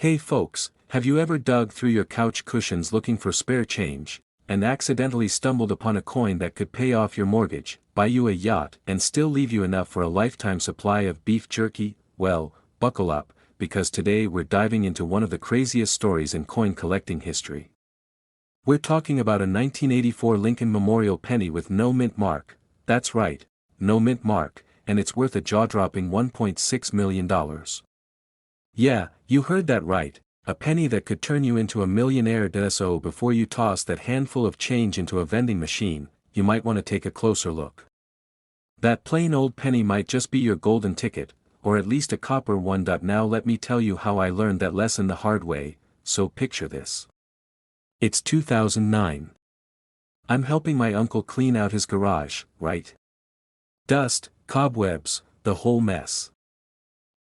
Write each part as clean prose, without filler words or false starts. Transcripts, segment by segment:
Hey folks, have you ever dug through your couch cushions looking for spare change, and accidentally stumbled upon a coin that could pay off your mortgage, buy you a yacht, and still leave you enough for a lifetime supply of beef jerky? Well, buckle up, because today we're diving into one of the craziest stories in coin collecting history. We're talking about a 1984 Lincoln Memorial penny with no mint mark. That's right, no mint mark, and it's worth a jaw-dropping $1.6 million. Yeah, you heard that right, a penny that could turn you into a millionaire. So before you toss that handful of change into a vending machine, you might want to take a closer look. That plain old penny might just be your golden ticket, or at least a copper one. Now let me tell you how I learned that lesson the hard way, so picture this. It's 2009. I'm helping my uncle clean out his garage, right? Dust, cobwebs, the whole mess.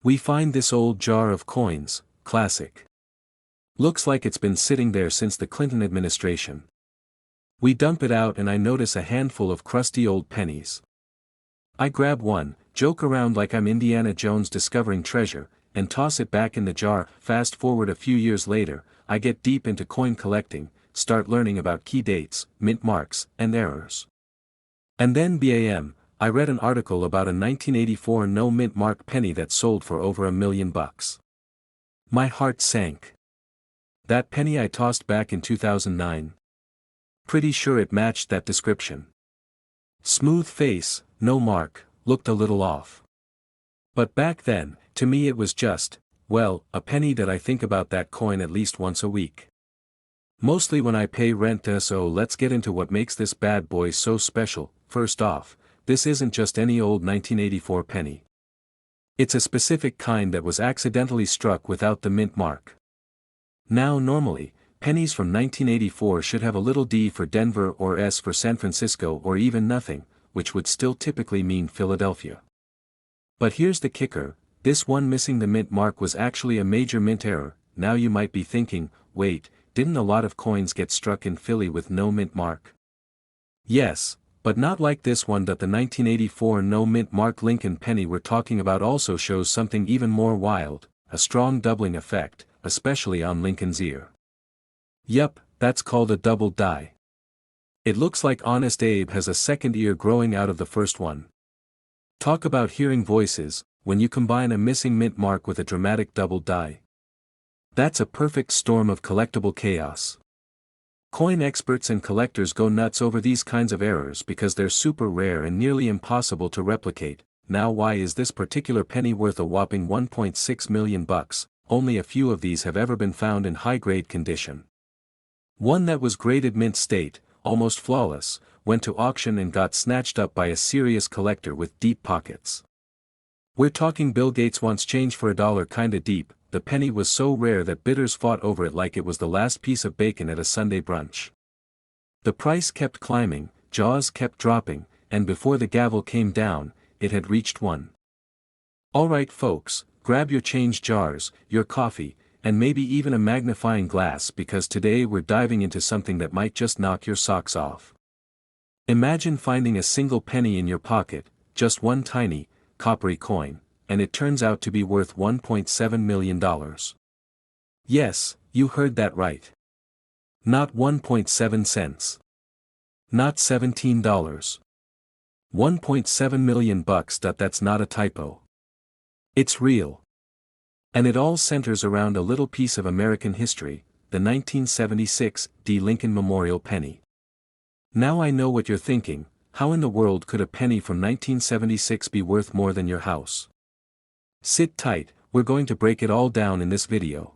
We find this old jar of coins, classic. Looks like it's been sitting there since the Clinton administration. We dump it out and I notice a handful of crusty old pennies. I grab one, joke around like I'm Indiana Jones discovering treasure, and toss it back in the jar. Fast forward a few years later, I get deep into coin collecting, start learning about key dates, mint marks, and errors. And then bam, I read an article about a 1984 no mint mark penny that sold for over $1 million. My heart sank. That penny I tossed back in 2009. Pretty sure it matched that description. Smooth face, no mark, looked a little off. But back then, to me it was just, well, a penny that I think about that coin at least once a week. Mostly when I pay rent. So let's get into what makes this bad boy so special. First off, this isn't just any old 1984 penny. It's a specific kind that was accidentally struck without the mint mark. Now normally, pennies from 1984 should have a little D for Denver or S for San Francisco or even nothing, which would still typically mean Philadelphia. But here's the kicker, this one missing the mint mark was actually a major mint error. Now you might be thinking, wait, didn't a lot of coins get struck in Philly with no mint mark? Yes, but not like this one. The 1984 no mint mark Lincoln penny we're talking about also shows something even more wild, a strong doubling effect, especially on Lincoln's ear. Yup, that's called a double die. It looks like Honest Abe has a second ear growing out of the first one. Talk about hearing voices, when you combine a missing mint mark with a dramatic double die. That's a perfect storm of collectible chaos. Coin experts and collectors go nuts over these kinds of errors because they're super rare and nearly impossible to replicate. Now why is this particular penny worth a whopping $1.6 million? Only a few of these have ever been found in high-grade condition. One that was graded mint state, almost flawless, went to auction and got snatched up by a serious collector with deep pockets. We're talking Bill Gates wants change for $1 kinda deep. The penny was so rare that bidders fought over it like it was the last piece of bacon at a Sunday brunch. The price kept climbing, jaws kept dropping, and before the gavel came down, it had reached $1. Alright folks, grab your change jars, your coffee, and maybe even a magnifying glass because today we're diving into something that might just knock your socks off. Imagine finding a single penny in your pocket, just one tiny, coppery coin, and it turns out to be worth $1.7 million. Yes, you heard that right. Not 1.7 cents. Not $17. $1.7 million. That's not a typo. It's real. And it all centers around a little piece of American history, the 1976 Lincoln Memorial penny. Now I know what you're thinking, how in the world could a penny from 1976 be worth more than your house? Sit tight, we're going to break it all down in this video.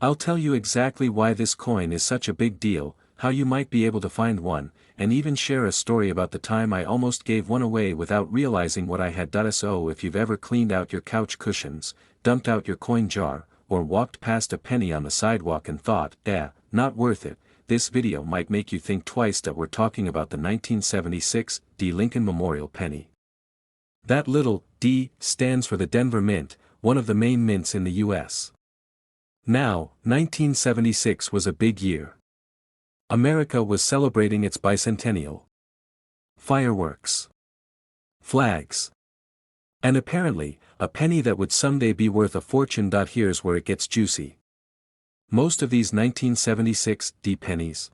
I'll tell you exactly why this coin is such a big deal, how you might be able to find one, and even share a story about the time I almost gave one away without realizing what I had. So if you've ever cleaned out your couch cushions, dumped out your coin jar, or walked past a penny on the sidewalk and thought, not worth it, this video might make you think twice that we're talking about the 1976 Lincoln Memorial penny. That little D stands for the Denver Mint, one of the main mints in the US. Now, 1976 was a big year. America was celebrating its bicentennial. Fireworks. Flags. And apparently, a penny that would someday be worth a fortune. Here's where it gets juicy. Most of these 1976 D pennies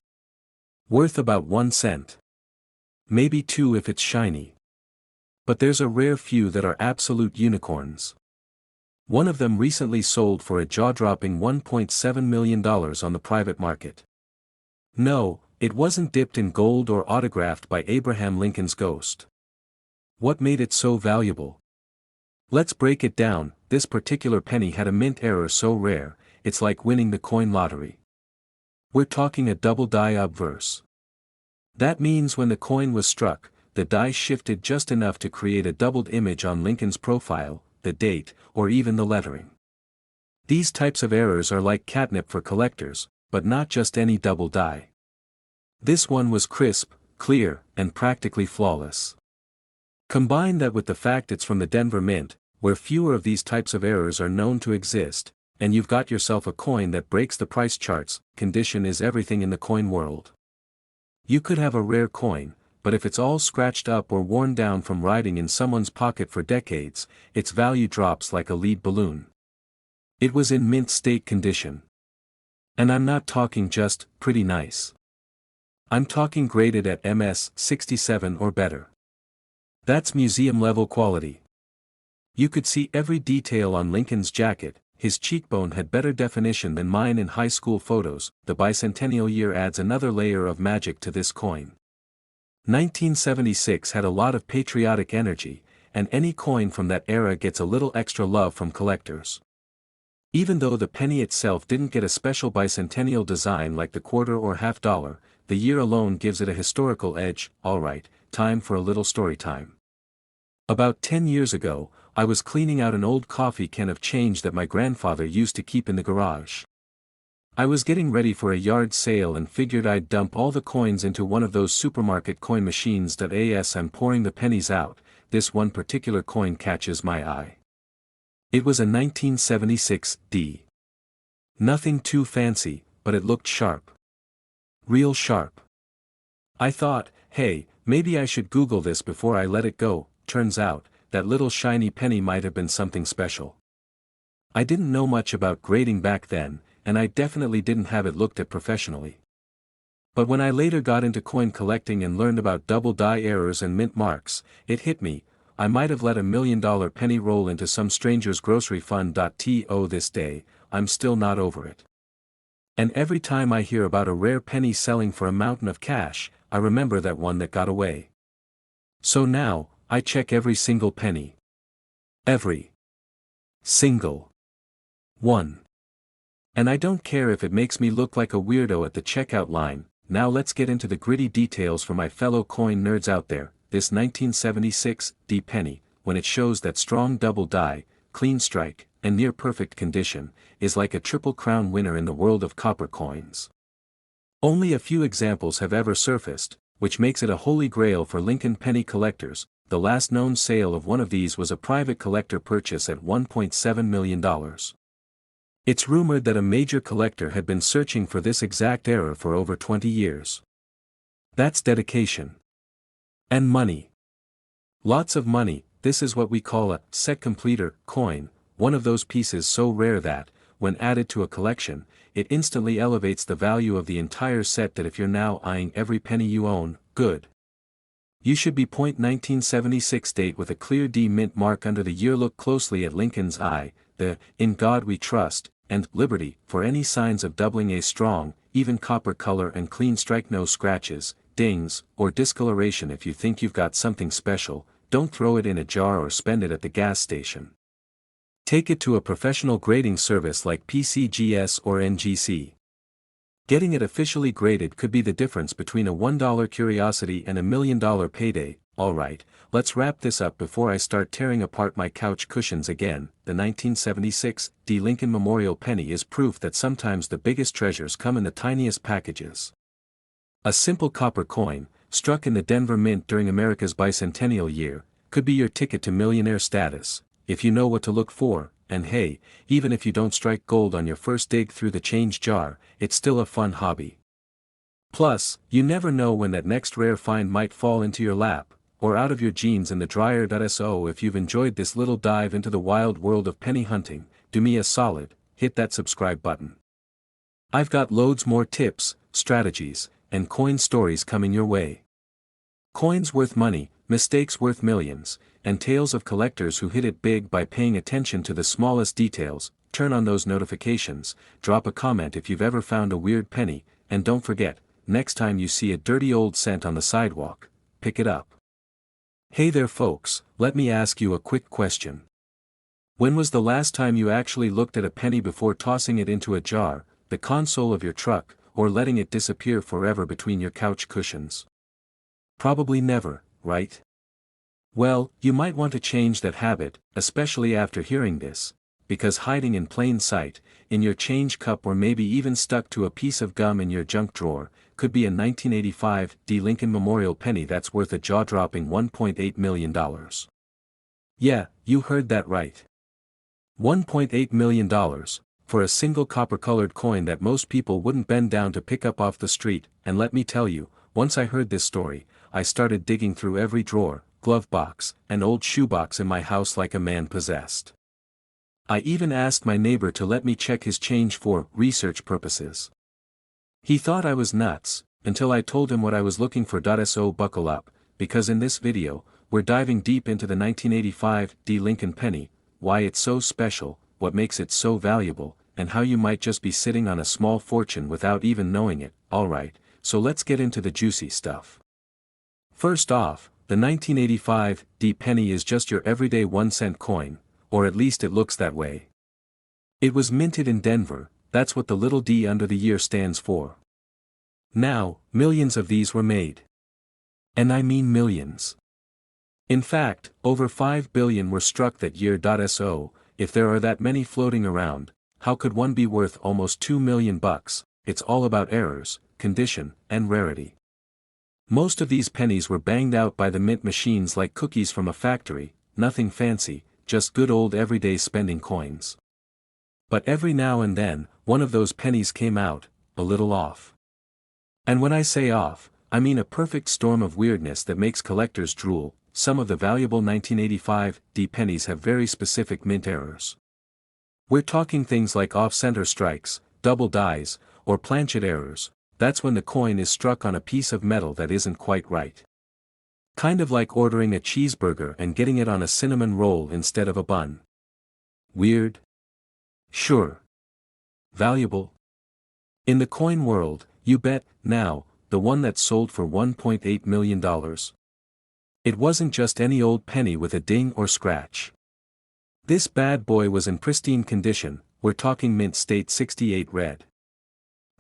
worth about 1 cent. Maybe 2 if it's shiny. But there's a rare few that are absolute unicorns. One of them recently sold for a jaw-dropping $1.7 million on the private market. No, it wasn't dipped in gold or autographed by Abraham Lincoln's ghost. What made it so valuable? Let's break it down. This particular penny had a mint error so rare, it's like winning the coin lottery. We're talking a double die obverse. That means when the coin was struck, the die shifted just enough to create a doubled image on Lincoln's profile, the date, or even the lettering. These types of errors are like catnip for collectors, but not just any double die. This one was crisp, clear, and practically flawless. Combine that with the fact it's from the Denver Mint, where fewer of these types of errors are known to exist, and you've got yourself a coin that breaks the price charts. Condition is everything in the coin world. You could have a rare coin, but if it's all scratched up or worn down from riding in someone's pocket for decades, its value drops like a lead balloon. It was in mint state condition. And I'm not talking just pretty nice. I'm talking graded at MS 67 or better. That's museum-level quality. You could see every detail on Lincoln's jacket. His cheekbone had better definition than mine in high school photos. The bicentennial year adds another layer of magic to this coin. 1976 had a lot of patriotic energy, and any coin from that era gets a little extra love from collectors. Even though the penny itself didn't get a special bicentennial design like the quarter or half dollar, the year alone gives it a historical edge. Alright, time for a little story time. About 10 years ago, I was cleaning out an old coffee can of change that my grandfather used to keep in the garage. I was getting ready for a yard sale and figured I'd dump all the coins into one of those supermarket coin machines. As I'm pouring the pennies out, this one particular coin catches my eye. It was a 1976 D. Nothing too fancy, but it looked sharp. Real sharp. I thought, hey, maybe I should Google this before I let it go. Turns out, that little shiny penny might have been something special. I didn't know much about grading back then, and I definitely didn't have it looked at professionally. But when I later got into coin collecting and learned about double die errors and mint marks, it hit me, I might have let $1 million penny roll into some stranger's grocery fund. To this day, I'm still not over it. And every time I hear about a rare penny selling for a mountain of cash, I remember that one that got away. So now, I check every single penny. Every single one. And I don't care if it makes me look like a weirdo at the checkout line. Now let's get into the gritty details for my fellow coin nerds out there. This 1976 D penny, when it shows that strong double die, clean strike, and near perfect condition, is like a triple crown winner in the world of copper coins. Only a few examples have ever surfaced, which makes it a holy grail for Lincoln penny collectors. The last known sale of one of these was a private collector purchase at $1.7 million. It's rumored that a major collector had been searching for this exact error for over 20 years. That's dedication. And money. Lots of money. This is what we call a set completer coin, one of those pieces so rare that, when added to a collection, it instantly elevates the value of the entire set. That if you're now eyeing every penny you own, good. You should be .1976 date with a clear D mint mark under the year. Look closely at Lincoln's eye, the "In God We Trust" and "Liberty" for any signs of doubling. A strong, even copper color and clean strike. No scratches, dings, or discoloration. If you think you've got something special, don't throw it in a jar or spend it at the gas station. Take it to a professional grading service like PCGS or NGC. Getting it officially graded could be the difference between a $1 curiosity and $1 million payday. Alright, let's wrap this up before I start tearing apart my couch cushions again. The 1976 D Lincoln Memorial Penny is proof that sometimes the biggest treasures come in the tiniest packages. A simple copper coin, struck in the Denver Mint during America's bicentennial year, could be your ticket to millionaire status, if you know what to look for. And hey, even if you don't strike gold on your first dig through the change jar, it's still a fun hobby. Plus, you never know when that next rare find might fall into your lap. or out of your jeans in the dryer. So if you've enjoyed this little dive into the wild world of penny hunting, do me a solid, hit that subscribe button. I've got loads more tips, strategies, and coin stories coming your way. Coins worth money, mistakes worth millions, and tales of collectors who hit it big by paying attention to the smallest details. Turn on those notifications, drop a comment if you've ever found a weird penny, and don't forget, next time you see a dirty old cent on the sidewalk, pick it up. Hey there folks, let me ask you a quick question. When was the last time you actually looked at a penny before tossing it into a jar, the console of your truck, or letting it disappear forever between your couch cushions? Probably never, right? Well, you might want to change that habit, especially after hearing this, because hiding in plain sight, in your change cup or maybe even stuck to a piece of gum in your junk drawer, could be a 1985 D. Lincoln Memorial penny that's worth a jaw-dropping $1.8 million. Yeah, you heard that right. $1.8 million, for a single copper-colored coin that most people wouldn't bend down to pick up off the street. And let me tell you, once I heard this story, I started digging through every drawer, glove box, and old shoebox in my house like a man possessed. I even asked my neighbor to let me check his change for research purposes. He thought I was nuts, until I told him what I was looking for. So buckle up, because in this video, we're diving deep into the 1985 D. Lincoln penny, why it's so special, what makes it so valuable, and how you might just be sitting on a small fortune without even knowing it. Alright, so let's get into the juicy stuff. First off, the 1985 D penny is just your everyday 1-cent coin, or at least it looks that way. It was minted in Denver, that's what the little d under the year stands for. Now, millions of these were made. And I mean millions. In fact, over 5 billion were struck that year. So, if there are that many floating around, how could one be worth almost $2 million? It's all about errors, condition, and rarity. Most of these pennies were banged out by the mint machines like cookies from a factory, nothing fancy, just good old everyday spending coins. But every now and then, one of those pennies came out, a little off. And when I say off, I mean a perfect storm of weirdness that makes collectors drool. Some of the valuable 1985 D pennies have very specific mint errors. We're talking things like off-center strikes, double dies, or planchet errors. That's when the coin is struck on a piece of metal that isn't quite right. Kind of like ordering a cheeseburger and getting it on a cinnamon roll instead of a bun. Weird? Sure. Valuable? In the coin world, you bet. Now, the one that sold for $1.8 million. It wasn't just any old penny with a ding or scratch. This bad boy was in pristine condition. We're talking mint state 68 red.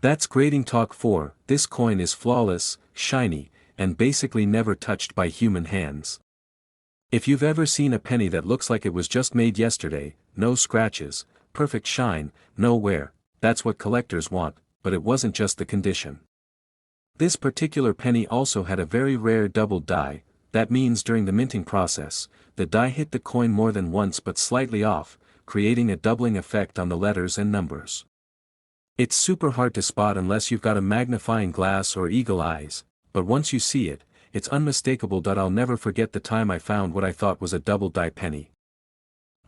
That's grading talk for. This coin is flawless, shiny, and basically never touched by human hands. If you've ever seen a penny that looks like it was just made yesterday, no scratches, perfect shine, no wear, that's what collectors want. But it wasn't just the condition. This particular penny also had a very rare double die. That means during the minting process, the die hit the coin more than once but slightly off, creating a doubling effect on the letters and numbers. It's super hard to spot unless you've got a magnifying glass or eagle eyes, but once you see it, it's unmistakable. I'll never forget the time I found what I thought was a double die penny.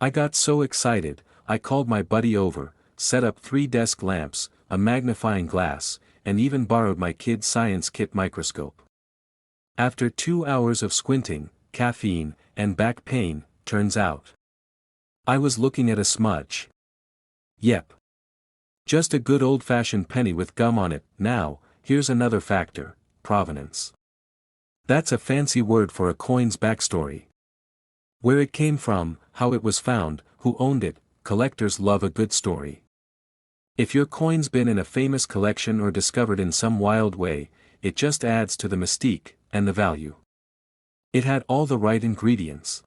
I got so excited, I called my buddy over, set up 3 desk lamps, a magnifying glass, and even borrowed my kid's science kit microscope. After 2 hours of squinting, caffeine, and back pain, turns out I was looking at a smudge. Yep. Just a good old-fashioned penny with gum on it. Now, here's another factor, provenance. That's a fancy word for a coin's backstory. Where it came from, how it was found, who owned it. Collectors love a good story. If your coin's been in a famous collection or discovered in some wild way, it just adds to the mystique and the value. It had all the right ingredients.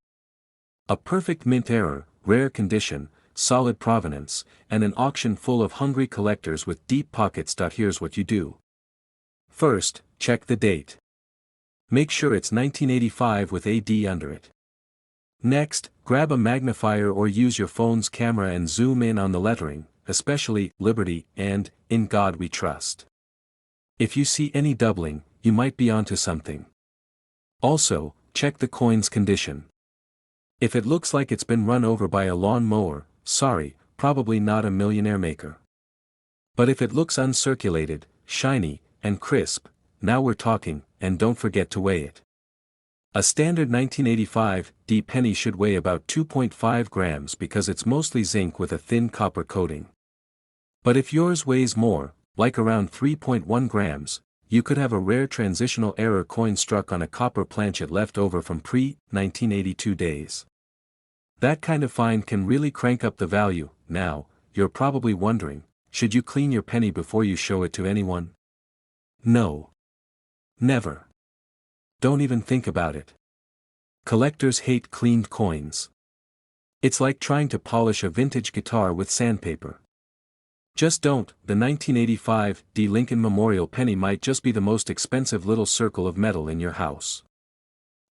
A perfect mint error, rare condition, solid provenance, and an auction full of hungry collectors with deep pockets. Here's what you do. First, check the date. Make sure it's 1985 with AD under it. Next, grab a magnifier or use your phone's camera and zoom in on the lettering, especially Liberty and In God We Trust. If you see any doubling, you might be onto something. Also, check the coin's condition. If it looks like it's been run over by a lawn mower, sorry, probably not a millionaire maker. But if it looks uncirculated, shiny, and crisp, now we're talking, and don't forget to weigh it. A standard 1985 D penny should weigh about 2.5 grams because it's mostly zinc with a thin copper coating. But if yours weighs more, like around 3.1 grams, you could have a rare transitional error coin struck on a copper planchet left over from pre-1982 days. That kind of find can really crank up the value. Now, you're probably wondering, should you clean your penny before you show it to anyone? No. Never. Don't even think about it. Collectors hate cleaned coins. It's like trying to polish a vintage guitar with sandpaper. Just don't. The 1985 D Lincoln Memorial penny might just be the most expensive little circle of metal in your house.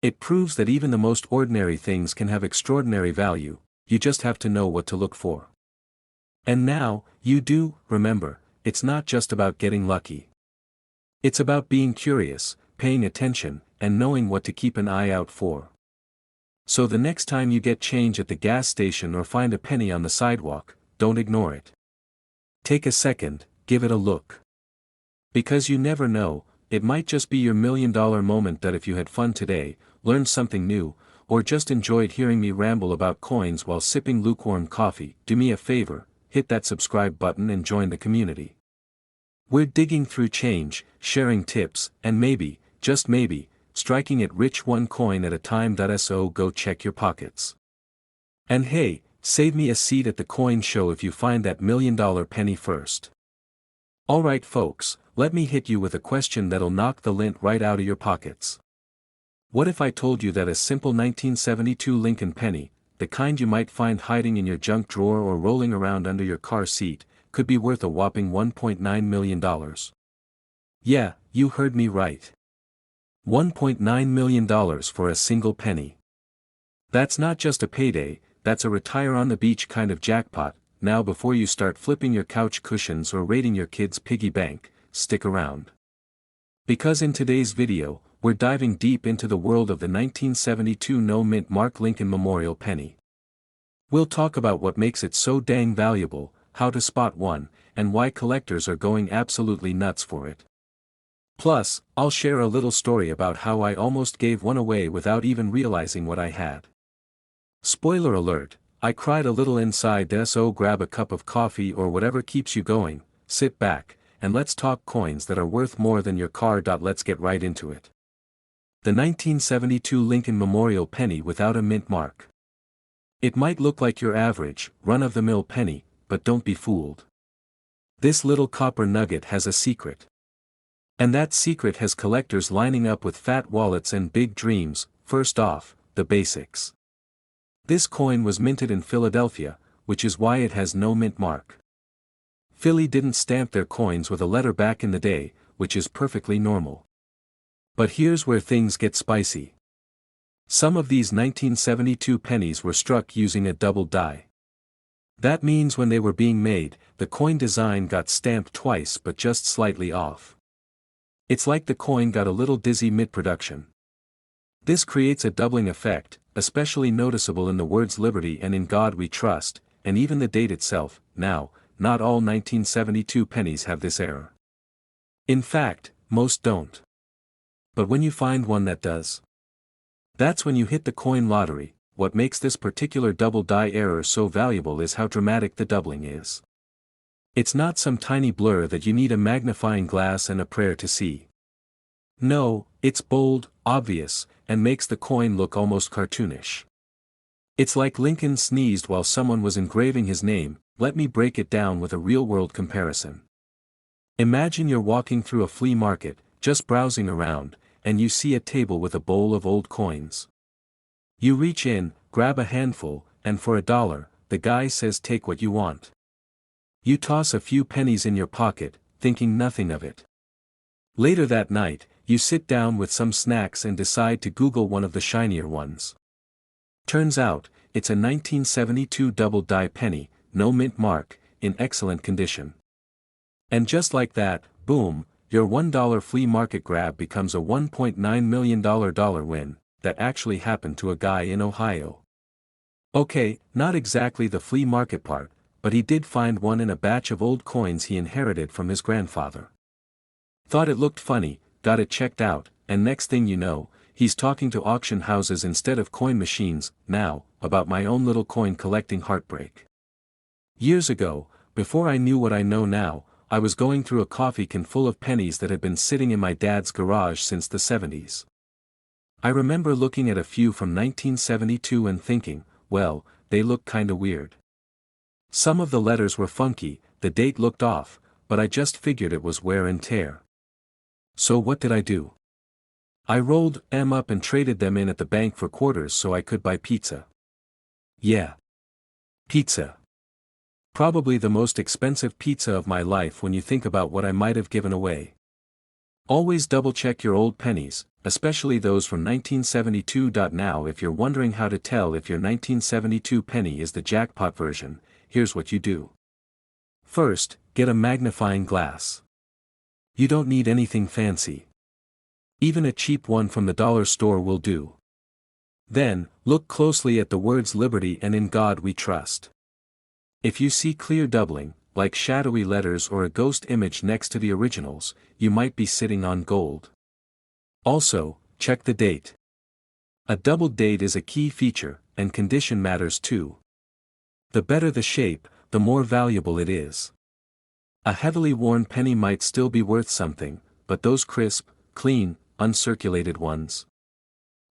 It proves that even the most ordinary things can have extraordinary value, you just have to know what to look for. And now, you do. Remember, it's not just about getting lucky. It's about being curious, paying attention, and knowing what to keep an eye out for. So the next time you get change at the gas station or find a penny on the sidewalk, don't ignore it. Take a second, give it a look. Because you never know, it might just be your $1 million moment that if you had fun today, learned something new, or just enjoyed hearing me ramble about coins while sipping lukewarm coffee, do me a favor, hit that subscribe button and join the community. We're digging through change, sharing tips, and maybe, just maybe, striking it rich one coin at a time. So go check your pockets. And hey, save me a seat at the coin show if you find that $1 million penny first. Alright folks, let me hit you with a question that'll knock the lint right out of your pockets. What if I told you that a simple 1972 Lincoln penny, the kind you might find hiding in your junk drawer or rolling around under your car seat, could be worth a whopping $1.9 million? Yeah, you heard me right. $1.9 million for a single penny. That's not just a payday, that's a retire on the beach kind of jackpot. Now before you start flipping your couch cushions or raiding your kid's piggy bank, stick around. Because in today's video, we're diving deep into the world of the 1972 no-mint mark Lincoln Memorial penny. We'll talk about what makes it so dang valuable, how to spot one, and why collectors are going absolutely nuts for it. Plus, I'll share a little story about how I almost gave one away without even realizing what I had. Spoiler alert, I cried a little inside. So grab a cup of coffee or whatever keeps you going, sit back, and let's talk coins that are worth more than your car. Let's get right into it. The 1972 Lincoln Memorial penny without a mint mark. It might look like your average, run-of-the-mill penny, but don't be fooled. This little copper nugget has a secret. And that secret has collectors lining up with fat wallets and big dreams. First off, the basics. This coin was minted in Philadelphia, which is why it has no mint mark. Philly didn't stamp their coins with a letter back in the day, which is perfectly normal. But here's where things get spicy. Some of these 1972 pennies were struck using a double die. That means when they were being made, the coin design got stamped twice but just slightly off. It's like the coin got a little dizzy mid-production. This creates a doubling effect, especially noticeable in the words Liberty and In God We Trust, and even the date itself. Now, not all 1972 pennies have this error. In fact, most don't. But when you find one that does, that's when you hit the coin lottery. What makes this particular double die error so valuable is how dramatic the doubling is. It's not some tiny blur that you need a magnifying glass and a prayer to see. No, it's bold, obvious, and makes the coin look almost cartoonish. It's like Lincoln sneezed while someone was engraving his name. Let me break it down with a real-world comparison. Imagine you're walking through a flea market, just browsing around, and you see a table with a bowl of old coins. You reach in, grab a handful, and for $1, the guy says take what you want. You toss a few pennies in your pocket, thinking nothing of it. Later that night, you sit down with some snacks and decide to Google one of the shinier ones. Turns out, it's a 1972 double die penny, no mint mark, in excellent condition. And just like that, boom, your $1 flea market grab becomes a $1.9 million win. that actually happened to a guy in Ohio. Okay, not exactly the flea market part, but he did find one in a batch of old coins he inherited from his grandfather. Thought it looked funny, got it checked out, and next thing you know, he's talking to auction houses instead of coin machines, now, about my own little coin collecting heartbreak. Years ago, before I knew what I know now, I was going through a coffee can full of pennies that had been sitting in my dad's garage since the 70s. I remember looking at a few from 1972 and thinking, well, they look kinda weird. Some of the letters were funky, the date looked off, but I just figured it was wear and tear. So what did I do? I rolled them up and traded them in at the bank for quarters so I could buy pizza. Yeah. Pizza. Probably the most expensive pizza of my life when you think about what I might have given away. Always double check your old pennies, especially those from 1972. Now if you're wondering how to tell if your 1972 penny is the jackpot version, here's what you do. First, get a magnifying glass. You don't need anything fancy. Even a cheap one from the dollar store will do. Then, look closely at the words Liberty and In God We Trust. If you see clear doubling, like shadowy letters or a ghost image next to the originals, you might be sitting on gold. Also, check the date. A doubled date is a key feature, and condition matters too. The better the shape, the more valuable it is. A heavily worn penny might still be worth something, but those crisp, clean, uncirculated ones.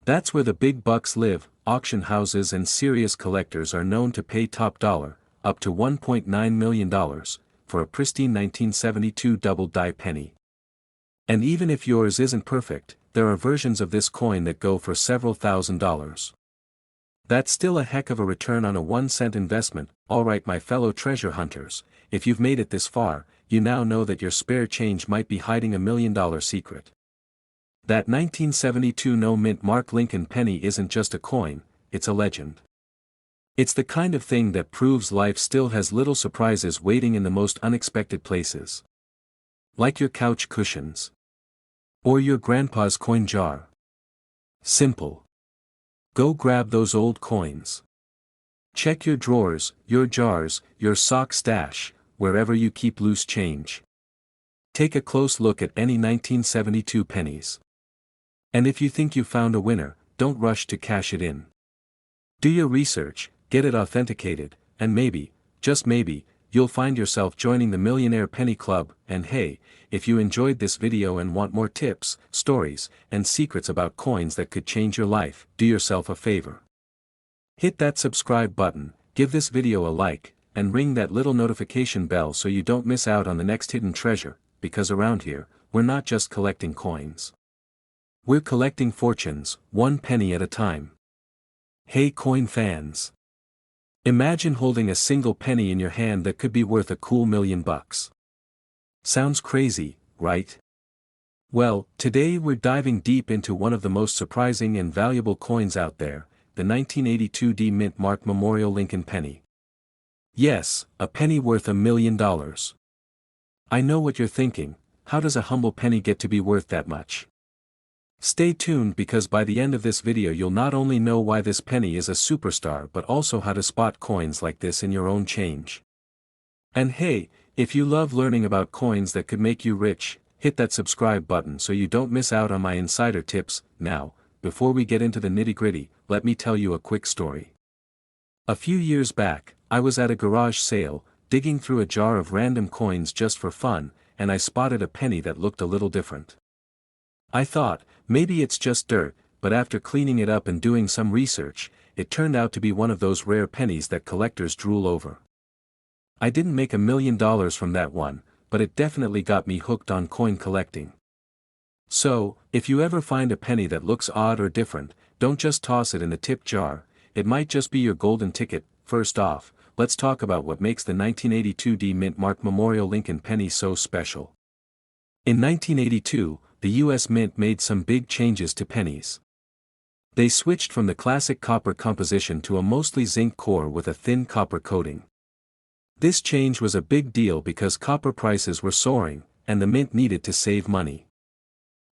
That's where the big bucks live. Auction houses and serious collectors are known to pay top dollar, up to $1.9 million, for a pristine 1972 double-die penny. And even if yours isn't perfect, there are versions of this coin that go for several $1,000s. That's still a heck of a return on a 1-cent investment. Alright, my fellow treasure hunters, if you've made it this far, you now know that your spare change might be hiding $1 million secret. That 1972 no-mint Mark Lincoln penny isn't just a coin, it's a legend. It's the kind of thing that proves life still has little surprises waiting in the most unexpected places. Like your couch cushions. Or your grandpa's coin jar. Simple. Go grab those old coins. Check your drawers, your jars, your sock stash, wherever you keep loose change. Take a close look at any 1972 pennies. And if you think you found a winner, don't rush to cash it in. Do your research, get it authenticated, and maybe, just maybe, you'll find yourself joining the Millionaire Penny Club. And hey, if you enjoyed this video and want more tips, stories, and secrets about coins that could change your life, do yourself a favor. Hit that subscribe button, give this video a like, and ring that little notification bell so you don't miss out on the next hidden treasure, because around here, we're not just collecting coins. We're collecting fortunes, one penny at a time. Hey coin fans! Imagine holding a single penny in your hand that could be worth a cool $1 million. Sounds crazy, right? Well, today we're diving deep into one of the most surprising and valuable coins out there, the 1982 D Mint Mark Memorial Lincoln penny. Yes, a penny worth $1 million. I know what you're thinking, how does a humble penny get to be worth that much? Stay tuned because by the end of this video you'll not only know why this penny is a superstar but also how to spot coins like this in your own change. And hey, if you love learning about coins that could make you rich, hit that subscribe button so you don't miss out on my insider tips. Now, before we get into the nitty-gritty, let me tell you a quick story. A few years back, I was at a garage sale, digging through a jar of random coins just for fun, and I spotted a penny that looked a little different. I thought, maybe it's just dirt, but after cleaning it up and doing some research, it turned out to be one of those rare pennies that collectors drool over. I didn't make $1 million from that one, but it definitely got me hooked on coin collecting. So, if you ever find a penny that looks odd or different, don't just toss it in the tip jar, it might just be your golden ticket. First off, let's talk about what makes the 1982 D Mint Mark Memorial Lincoln penny so special. In 1982, the U.S. Mint made some big changes to pennies. They switched from the classic copper composition to a mostly zinc core with a thin copper coating. This change was a big deal because copper prices were soaring, and the mint needed to save money.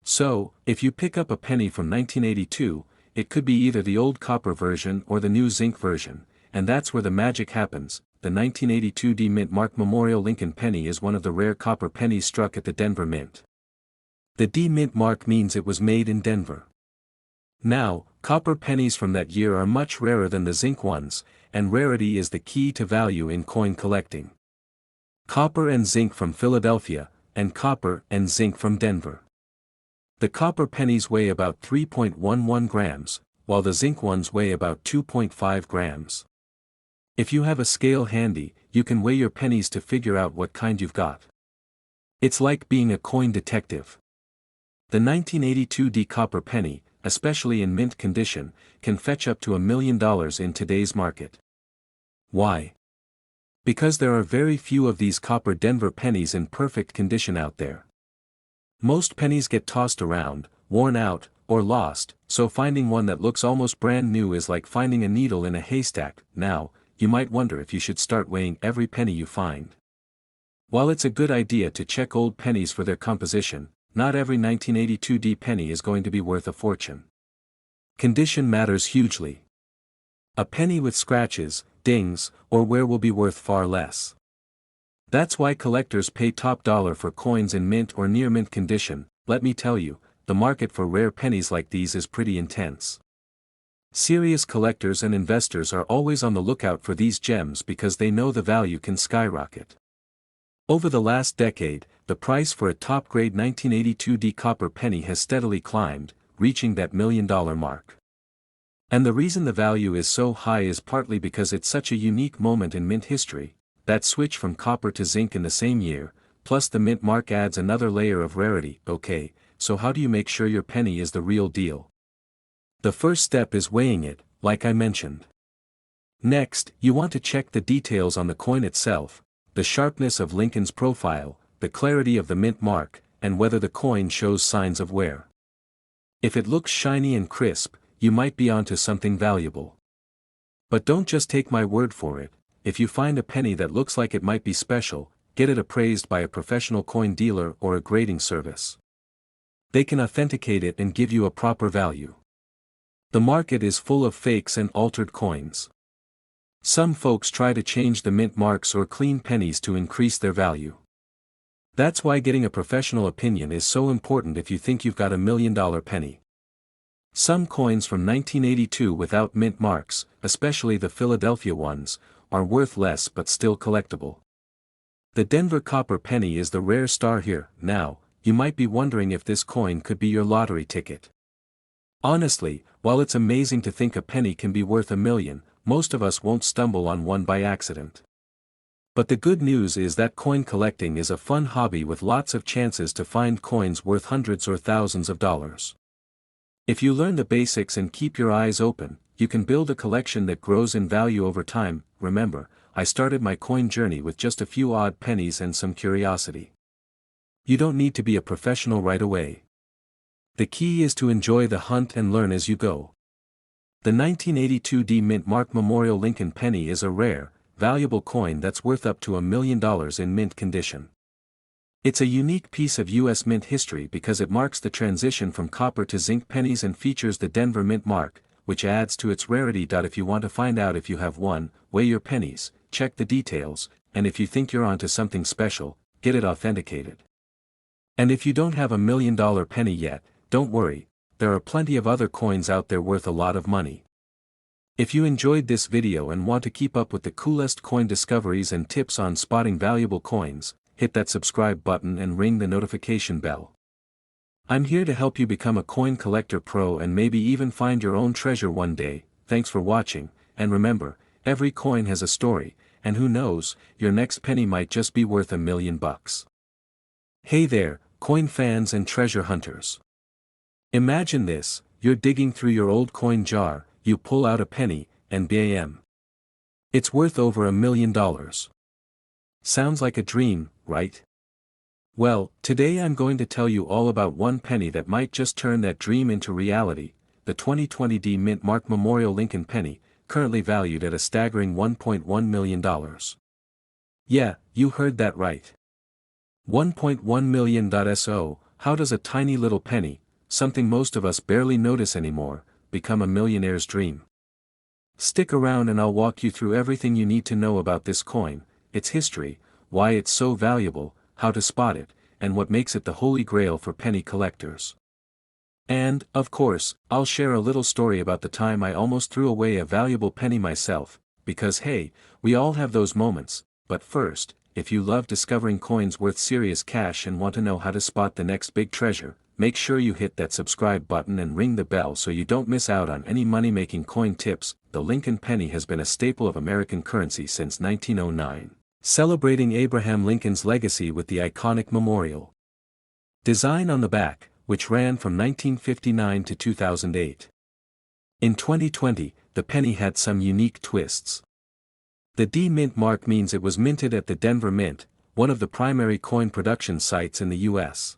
So, if you pick up a penny from 1982, it could be either the old copper version or the new zinc version, and that's where the magic happens. The 1982 D Mint Mark Memorial Lincoln penny is one of the rare copper pennies struck at the Denver Mint. The D Mint mark means it was made in Denver. Now, copper pennies from that year are much rarer than the zinc ones, and rarity is the key to value in coin collecting. Copper and zinc from Philadelphia, and copper and zinc from Denver. The copper pennies weigh about 3.11 grams, while the zinc ones weigh about 2.5 grams. If you have a scale handy, you can weigh your pennies to figure out what kind you've got. It's like being a coin detective. The 1982 D copper penny, especially in mint condition, can fetch up to $1 million in today's market. Why? Because there are very few of these copper Denver pennies in perfect condition out there. Most pennies get tossed around, worn out, or lost, so finding one that looks almost brand new is like finding a needle in a haystack. Now, you might wonder if you should start weighing every penny you find. While it's a good idea to check old pennies for their composition, not every 1982 D penny is going to be worth a fortune. Condition matters hugely. A penny with scratches, dings, or wear will be worth far less. That's why collectors pay top dollar for coins in mint or near mint condition. Let me tell you, the market for rare pennies like these is pretty intense. Serious collectors and investors are always on the lookout for these gems because they know the value can skyrocket. Over the last decade, the price for a top-grade 1982 D copper penny has steadily climbed, reaching that $1 million mark. And the reason the value is so high is partly because it's such a unique moment in mint history. That switch from copper to zinc in the same year, plus the mint mark adds another layer of rarity. Okay, so how do you make sure your penny is the real deal? The first step is weighing it, like I mentioned. Next, you want to check the details on the coin itself, the sharpness of Lincoln's profile, the clarity of the mint mark, and whether the coin shows signs of wear. If it looks shiny and crisp, you might be onto something valuable. But don't just take my word for it. If you find a penny that looks like it might be special, get it appraised by a professional coin dealer or a grading service. They can authenticate it and give you a proper value. The market is full of fakes and altered coins. Some folks try to change the mint marks or clean pennies to increase their value. That's why getting a professional opinion is so important if you think you've got $1 million penny. Some coins from 1982 without mint marks, especially the Philadelphia ones, are worth less but still collectible. The Denver copper penny is the rare star here. Now, you might be wondering if this coin could be your lottery ticket. Honestly, while it's amazing to think a penny can be worth $1 million, most of us won't stumble on one by accident. But the good news is that coin collecting is a fun hobby with lots of chances to find coins worth hundreds or thousands of dollars. If you learn the basics and keep your eyes open, you can build a collection that grows in value over time. Remember, I started my coin journey with just a few odd pennies and some curiosity. You don't need to be a professional right away. The key is to enjoy the hunt and learn as you go. The 1982 D Mint Mark Memorial Lincoln penny is a rare, valuable coin that's worth up to $1 million in mint condition. It's a unique piece of U.S. mint history because it marks the transition from copper to zinc pennies and features the Denver mint mark, which adds to its rarity. If you want to find out if you have one, weigh your pennies, check the details, and if you think you're onto something special, get it authenticated. And if you don't have $1 million penny yet, don't worry, there are plenty of other coins out there worth a lot of money. If you enjoyed this video and want to keep up with the coolest coin discoveries and tips on spotting valuable coins, hit that subscribe button and ring the notification bell. I'm here to help you become a coin collector pro and maybe even find your own treasure one day. Thanks for watching, and remember, every coin has a story, and who knows, your next penny might just be worth $1 million. Hey there, coin fans and treasure hunters. Imagine this, you're digging through your old coin jar, you pull out a penny, and bam! It's worth over $1 million. Sounds like a dream, right? Well, today I'm going to tell you all about one penny that might just turn that dream into reality, the 2020 D Mint Mark Memorial Lincoln penny, currently valued at a staggering $1.1 million. Yeah, you heard that right. $1.1 million. So, how does a tiny little penny, something most of us barely notice anymore, become a millionaire's dream. Stick around and I'll walk you through everything you need to know about this coin, its history, why it's so valuable, how to spot it, and what makes it the holy grail for penny collectors. And, of course, I'll share a little story about the time I almost threw away a valuable penny myself, because hey, we all have those moments. But first, if you love discovering coins worth serious cash and want to know how to spot the next big treasure, make sure you hit that subscribe button and ring the bell so you don't miss out on any money-making coin tips. The Lincoln penny has been a staple of American currency since 1909, celebrating Abraham Lincoln's legacy with the iconic memorial design on the back, which ran from 1959 to 2008. In 2020, the penny had some unique twists. The D Mint mark means it was minted at the Denver Mint, one of the primary coin production sites in the U.S.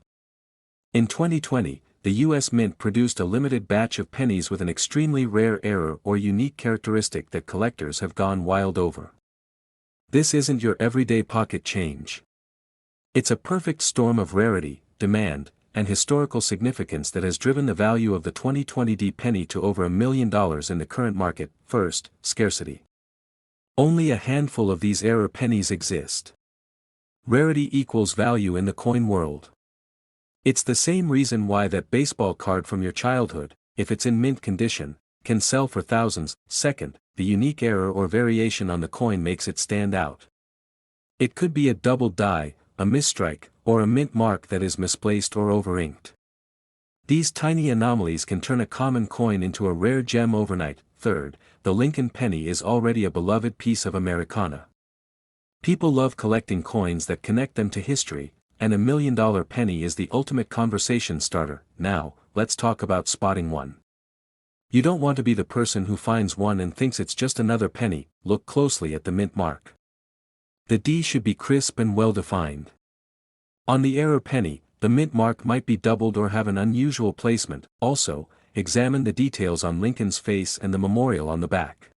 In 2020, the U.S. Mint produced a limited batch of pennies with an extremely rare error or unique characteristic that collectors have gone wild over. This isn't your everyday pocket change. It's a perfect storm of rarity, demand, and historical significance that has driven the value of the 2020 D penny to over $1 million in the current market. First, scarcity. Only a handful of these error pennies exist. Rarity equals value in the coin world. It's the same reason why that baseball card from your childhood, if it's in mint condition, can sell for thousands. Second, the unique error or variation on the coin makes it stand out. It could be a double die, a misstrike, or a mint mark that is misplaced or over-inked. These tiny anomalies can turn a common coin into a rare gem overnight. Third, the Lincoln penny is already a beloved piece of Americana. People love collecting coins that connect them to history, and $1 million penny is the ultimate conversation starter. Now, let's talk about spotting one. You don't want to be the person who finds one and thinks it's just another penny. Look closely at the mint mark. The D should be crisp and well-defined. On the error penny, the mint mark might be doubled or have an unusual placement. Also, examine the details on Lincoln's face and the memorial on the back.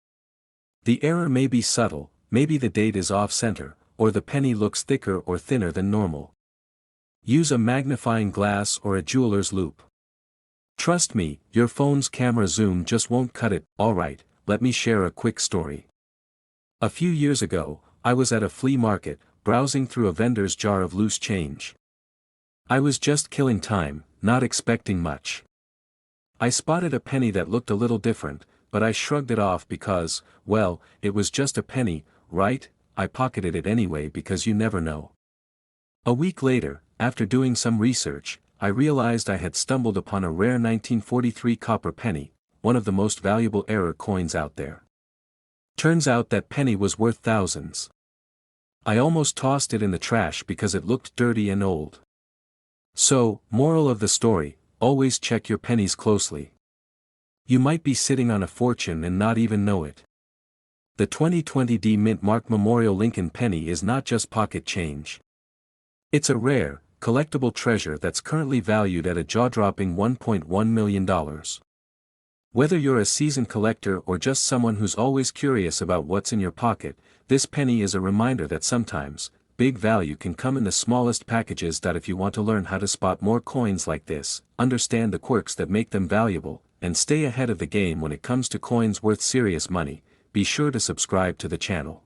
The error may be subtle, maybe the date is off-center, or the penny looks thicker or thinner than normal. Use a magnifying glass or a jeweler's loupe. Trust me, your phone's camera zoom just won't cut it. Alright, let me share a quick story. A few years ago, I was at a flea market, browsing through a vendor's jar of loose change. I was just killing time, not expecting much. I spotted a penny that looked a little different, but I shrugged it off because, well, it was just a penny, right? I pocketed it anyway because you never know. A week later, after doing some research, I realized I had stumbled upon a rare 1943 copper penny, one of the most valuable error coins out there. Turns out that penny was worth thousands. I almost tossed it in the trash because it looked dirty and old. So, moral of the story, always check your pennies closely. You might be sitting on a fortune and not even know it. The 2020 D Mint Mark Memorial Lincoln penny is not just pocket change. It's a rare, collectible treasure that's currently valued at a jaw-dropping $1.1 million. Whether you're a seasoned collector or just someone who's always curious about what's in your pocket, this penny is a reminder that sometimes, big value can come in the smallest packages. If you want to learn how to spot more coins like this, understand the quirks that make them valuable, and stay ahead of the game when it comes to coins worth serious money, be sure to subscribe to the channel.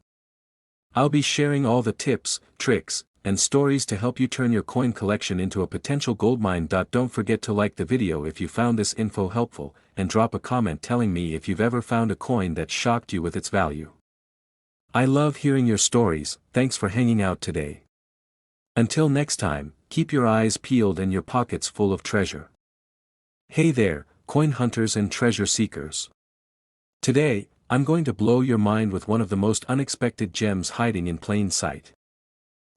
I'll be sharing all the tips, tricks, and stories to help you turn your coin collection into a potential goldmine. Don't forget to like the video if you found this info helpful, and drop a comment telling me if you've ever found a coin that shocked you with its value. I love hearing your stories. Thanks for hanging out today. Until next time, keep your eyes peeled and your pockets full of treasure. Hey there, coin hunters and treasure seekers. Today, I'm going to blow your mind with one of the most unexpected gems hiding in plain sight.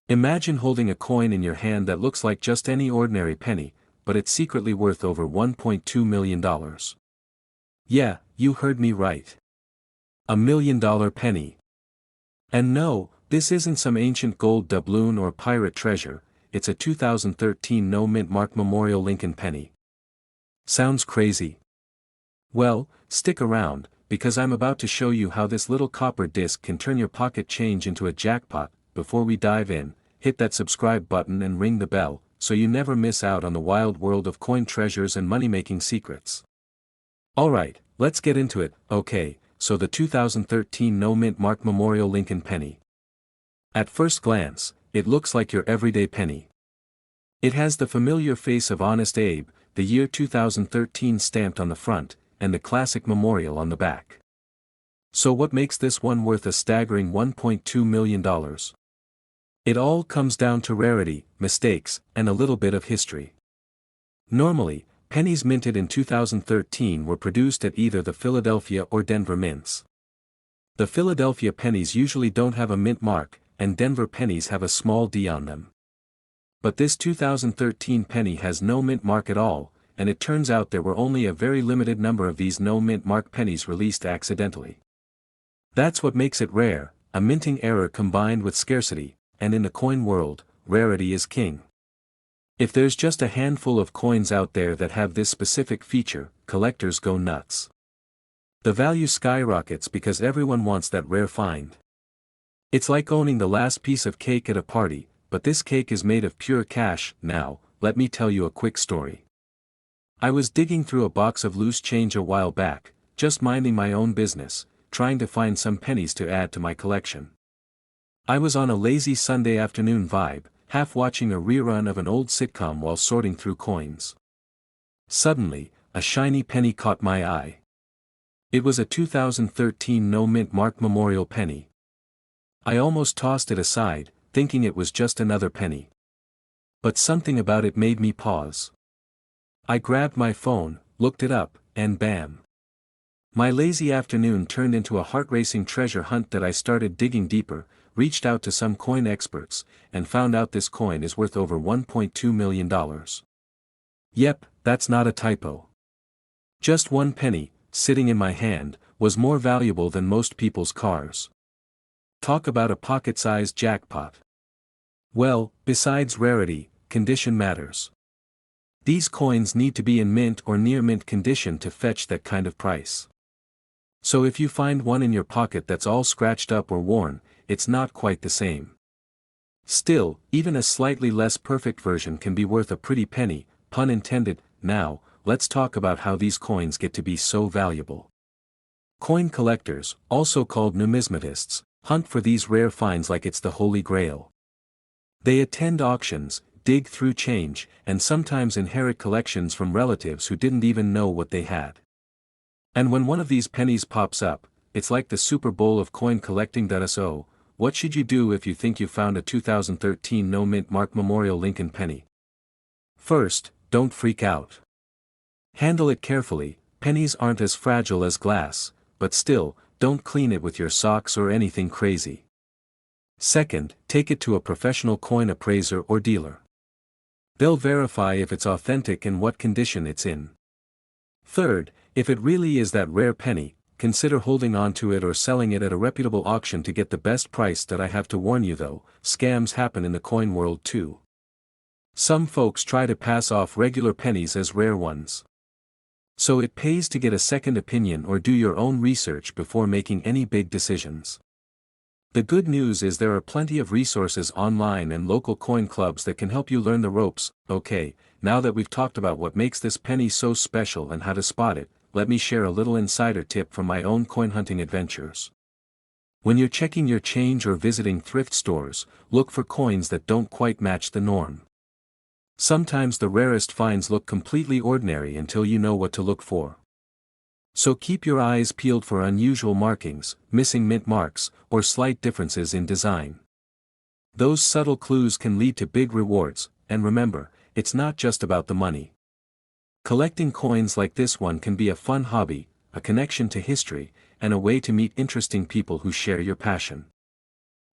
Imagine holding a coin in your hand that looks like just any ordinary penny, but it's secretly worth over $1.2 million. Yeah, you heard me right. $1 million penny. And no, this isn't some ancient gold doubloon or pirate treasure, it's a 2013 No Mint Mark Memorial Lincoln penny. Sounds crazy? Well, stick around, because I'm about to show you how this little copper disc can turn your pocket change into a jackpot. Before we dive in, hit that subscribe button and ring the bell, so you never miss out on the wild world of coin treasures and money-making secrets. Alright, let's get into it. Okay, so the 2013 No Mint Mark Memorial Lincoln Penny. At first glance, it looks like your everyday penny. It has the familiar face of Honest Abe, the year 2013 stamped on the front, and the classic memorial on the back. So what makes this one worth a staggering $1.2 million? It all comes down to rarity, mistakes, and a little bit of history. Normally, pennies minted in 2013 were produced at either the Philadelphia or Denver mints. The Philadelphia pennies usually don't have a mint mark, and Denver pennies have a small D on them. But this 2013 penny has no mint mark at all, and it turns out there were only a very limited number of these no mint mark pennies released accidentally. That's what makes it rare, a minting error combined with scarcity, and in the coin world, rarity is king. If there's just a handful of coins out there that have this specific feature, collectors go nuts. The value skyrockets because everyone wants that rare find. It's like owning the last piece of cake at a party, but this cake is made of pure cash. Now, let me tell you a quick story. I was digging through a box of loose change a while back, just minding my own business, trying to find some pennies to add to my collection. I was on a lazy Sunday afternoon vibe, half watching a rerun of an old sitcom while sorting through coins. Suddenly, a shiny penny caught my eye. It was a 2013 No Mint Mark Memorial penny. I almost tossed it aside, thinking it was just another penny. But something about it made me pause. I grabbed my phone, looked it up, and bam! My lazy afternoon turned into a heart-racing treasure hunt that I started digging deeper, reached out to some coin experts, and found out this coin is worth over $1.2 million. Yep, that's not a typo. Just one penny, sitting in my hand, was more valuable than most people's cars. Talk about a pocket-sized jackpot. Well, besides rarity, condition matters. These coins need to be in mint or near mint condition to fetch that kind of price. So if you find one in your pocket that's all scratched up or worn, it's not quite the same. Still, even a slightly less perfect version can be worth a pretty penny, pun intended. Now, let's talk about how these coins get to be so valuable. Coin collectors, also called numismatists, hunt for these rare finds like it's the Holy Grail. They attend auctions, dig through change, and sometimes inherit collections from relatives who didn't even know what they had. And when one of these pennies pops up, it's like the Super Bowl of coin collecting. So, what should you do if you think you found a 2013 No Mint Mark Memorial Lincoln penny? First, don't freak out. Handle it carefully. Pennies aren't as fragile as glass, but still, don't clean it with your socks or anything crazy. Second, take it to a professional coin appraiser or dealer. They'll verify if it's authentic and what condition it's in. Third, if it really is that rare penny, consider holding on to it or selling it at a reputable auction to get the best price. I have to warn you though, scams happen in the coin world too. Some folks try to pass off regular pennies as rare ones. So it pays to get a second opinion or do your own research before making any big decisions. The good news is there are plenty of resources online and local coin clubs that can help you learn the ropes. Okay, now that we've talked about what makes this penny so special and how to spot it, let me share a little insider tip from my own coin hunting adventures. When you're checking your change or visiting thrift stores, look for coins that don't quite match the norm. Sometimes the rarest finds look completely ordinary until you know what to look for. So keep your eyes peeled for unusual markings, missing mint marks, or slight differences in design. Those subtle clues can lead to big rewards, and remember, it's not just about the money. Collecting coins like this one can be a fun hobby, a connection to history, and a way to meet interesting people who share your passion.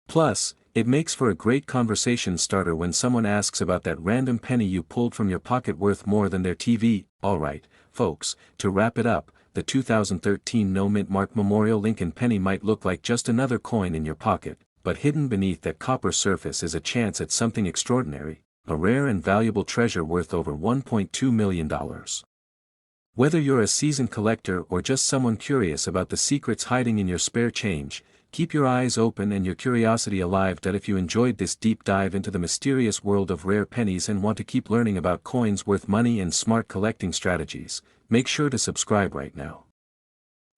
Plus, it makes for a great conversation starter when someone asks about that random penny you pulled from your pocket worth more than their TV. Alright, folks, to wrap it up, the 2013 No Mint Mark Memorial Lincoln penny might look like just another coin in your pocket, but hidden beneath that copper surface is a chance at something extraordinary, a rare and valuable treasure worth over $1.2 million. Whether you're a seasoned collector or just someone curious about the secrets hiding in your spare change, keep your eyes open and your curiosity alive that if you enjoyed this deep dive into the mysterious world of rare pennies and want to keep learning about coins worth money and smart collecting strategies, make sure to subscribe right now.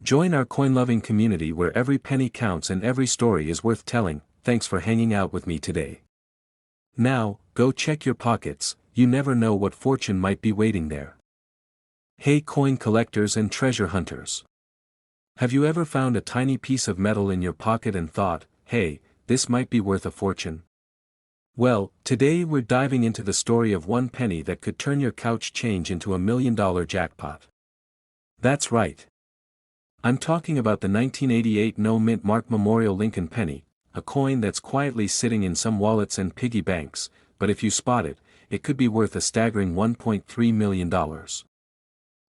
Join our coin-loving community where every penny counts and every story is worth telling. Thanks for hanging out with me today. Now, go check your pockets, you never know what fortune might be waiting there. Hey coin collectors and treasure hunters. Have you ever found a tiny piece of metal in your pocket and thought, hey, this might be worth a fortune? Well, today we're diving into the story of one penny that could turn your couch change into $1 million jackpot. That's right. I'm talking about the 1988 no-mint mark Memorial Lincoln penny, a coin that's quietly sitting in some wallets and piggy banks, but if you spot it, it could be worth a staggering $1.3 million.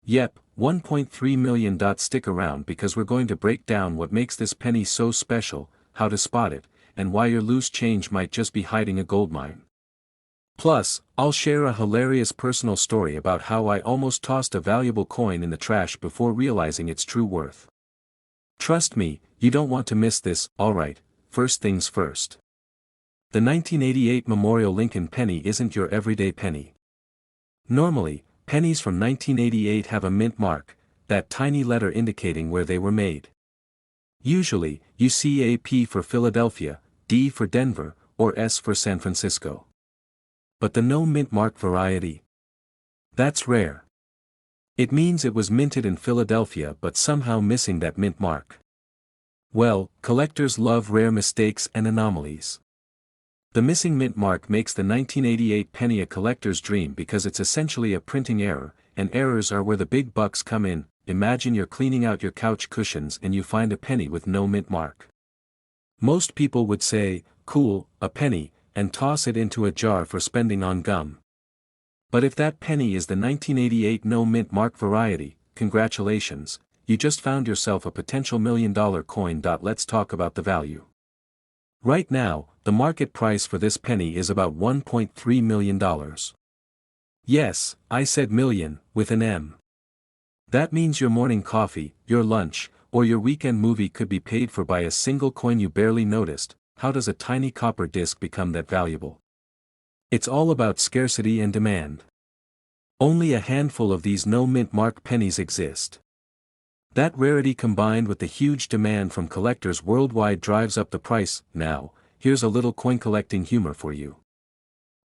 Yep, 1.3 million. Stick around because we're going to break down what makes this penny so special, how to spot it, and why your loose change might just be hiding a goldmine. Plus, I'll share a hilarious personal story about how I almost tossed a valuable coin in the trash before realizing its true worth. Trust me, you don't want to miss this. Alright, first things first. The 1988 Memorial Lincoln penny isn't your everyday penny. Normally, pennies from 1988 have a mint mark, that tiny letter indicating where they were made. Usually, you see a P for Philadelphia, D for Denver, or S for San Francisco. But the no mint mark variety? That's rare. It means it was minted in Philadelphia but somehow missing that mint mark. Well, collectors love rare mistakes and anomalies. The missing mint mark makes the 1988 penny a collector's dream because it's essentially a printing error, and errors are where the big bucks come in. Imagine you're cleaning out your couch cushions and you find a penny with no mint mark. Most people would say, cool, a penny, and toss it into a jar for spending on gum. But if that penny is the 1988 no mint mark variety, congratulations, you just found yourself a potential $1 million coin. Let's talk about the value. Right now, the market price for this penny is about $1.3 million. Yes, I said million, with an M. That means your morning coffee, your lunch, or your weekend movie could be paid for by a single coin you barely noticed. How does a tiny copper disc become that valuable? It's all about scarcity and demand. Only a handful of these no mint mark pennies exist. That rarity combined with the huge demand from collectors worldwide drives up the price. Now, here's a little coin collecting humor for you.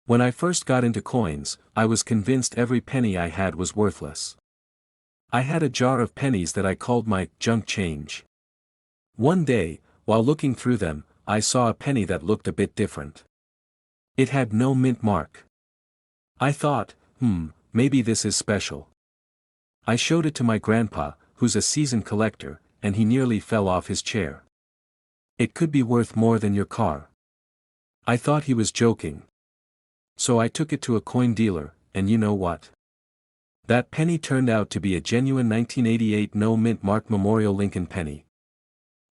When I first got into coins, I was convinced every penny I had was worthless. I had a jar of pennies that I called my junk change. One day, while looking through them, I saw a penny that looked a bit different. It had no mint mark. I thought, maybe this is special. I showed it to my grandpa, who's a seasoned collector, and he nearly fell off his chair. It could be worth more than your car. I thought he was joking. So I took it to a coin dealer, and you know what? That penny turned out to be a genuine 1988 no mint mark Memorial Lincoln penny.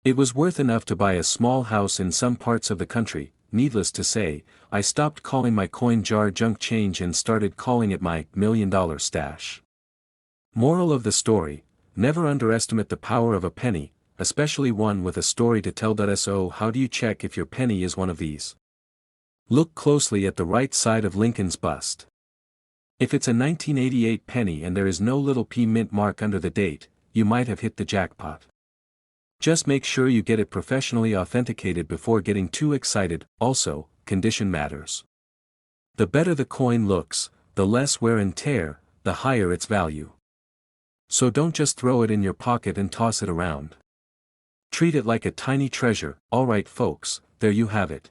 It was worth enough to buy a small house in some parts of the country. Needless to say, I stopped calling my coin jar junk change and started calling it my $1 million stash. Moral of the story: never underestimate the power of a penny, especially one with a story to tell. So how do you check if your penny is one of these? Look closely at the right side of Lincoln's bust. If it's a 1988 penny and there is no little P mint mark under the date, you might have hit the jackpot. Just make sure you get it professionally authenticated before getting too excited. Also, condition matters. The better the coin looks, the less wear and tear, the higher its value. So don't just throw it in your pocket and toss it around. Treat it like a tiny treasure. Alright folks, there you have it.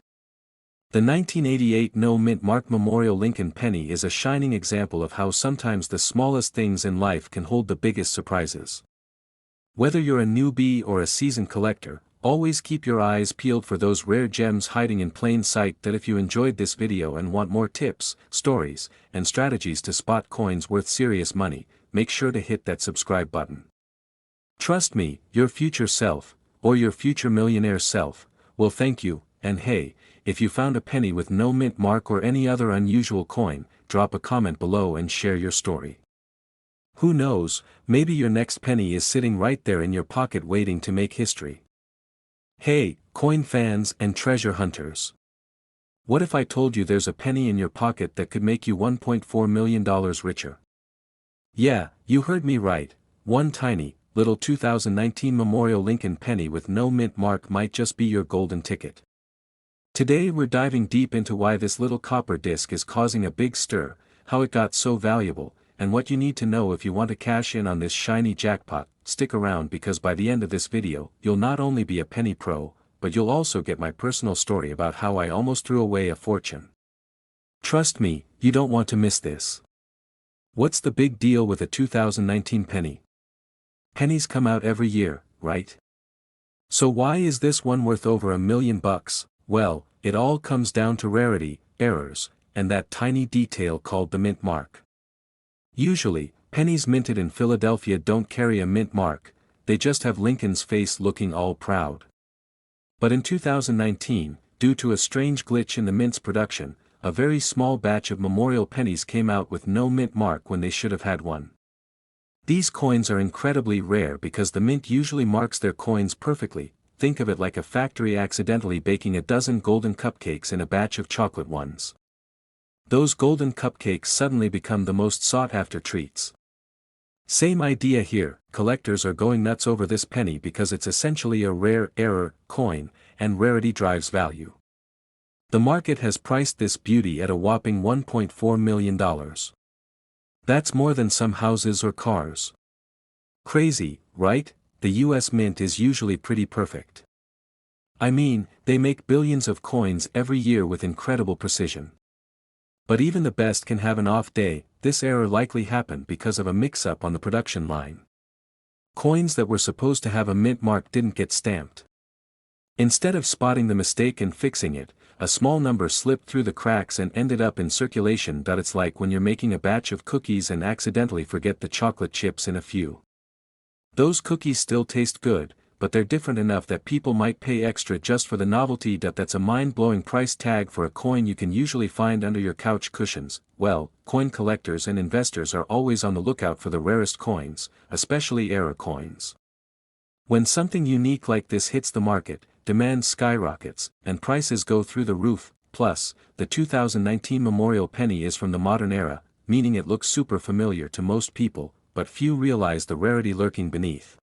The 1988 no mint mark Memorial Lincoln penny is a shining example of how sometimes the smallest things in life can hold the biggest surprises. Whether you're a newbie or a seasoned collector, always keep your eyes peeled for those rare gems hiding in plain sight. If you enjoyed this video and want more tips, stories, and strategies to spot coins worth serious money, make sure to hit that subscribe button. Trust me, your future self, or your future millionaire self, will thank you. And hey, if you found a penny with no mint mark or any other unusual coin, drop a comment below and share your story. Who knows, maybe your next penny is sitting right there in your pocket waiting to make history. Hey, coin fans and treasure hunters. What if I told you there's a penny in your pocket that could make you $1.4 million richer? Yeah, you heard me right. One tiny, little 2019 Memorial Lincoln penny with no mint mark might just be your golden ticket. Today we're diving deep into why this little copper disc is causing a big stir, how it got so valuable, and what you need to know if you want to cash in on this shiny jackpot. Stick around because by the end of this video, you'll not only be a penny pro, but you'll also get my personal story about how I almost threw away a fortune. Trust me, you don't want to miss this. What's the big deal with a 2019 penny? Pennies come out every year, right? So why is this one worth over $1 million? Well, it all comes down to rarity, errors, and that tiny detail called the mint mark. Usually, pennies minted in Philadelphia don't carry a mint mark, they just have Lincoln's face looking all proud. But in 2019, due to a strange glitch in the mint's production, a very small batch of memorial pennies came out with no mint mark when they should have had one. These coins are incredibly rare because the mint usually marks their coins perfectly. Think of it like a factory accidentally baking a dozen golden cupcakes in a batch of chocolate ones. Those golden cupcakes suddenly become the most sought-after treats. Same idea here, collectors are going nuts over this penny because it's essentially a rare error coin, and rarity drives value. The market has priced this beauty at a whopping $1.4 million. That's more than some houses or cars. Crazy, right? The US Mint is usually pretty perfect. I mean, they make billions of coins every year with incredible precision. But even the best can have an off day. This error likely happened because of a mix-up on the production line. Coins that were supposed to have a mint mark didn't get stamped. Instead of spotting the mistake and fixing it, a small number slipped through the cracks and ended up in circulation. It's like when you're making a batch of cookies and accidentally forget the chocolate chips in a few. Those cookies still taste good, but they're different enough that people might pay extra just for the novelty. That's a mind-blowing price tag for a coin you can usually find under your couch cushions. Well, coin collectors and investors are always on the lookout for the rarest coins, especially error coins. When something unique like this hits the market, demand skyrockets, and prices go through the roof. Plus, the 2019 Memorial Penny is from the modern era, meaning it looks super familiar to most people, but few realize the rarity lurking beneath.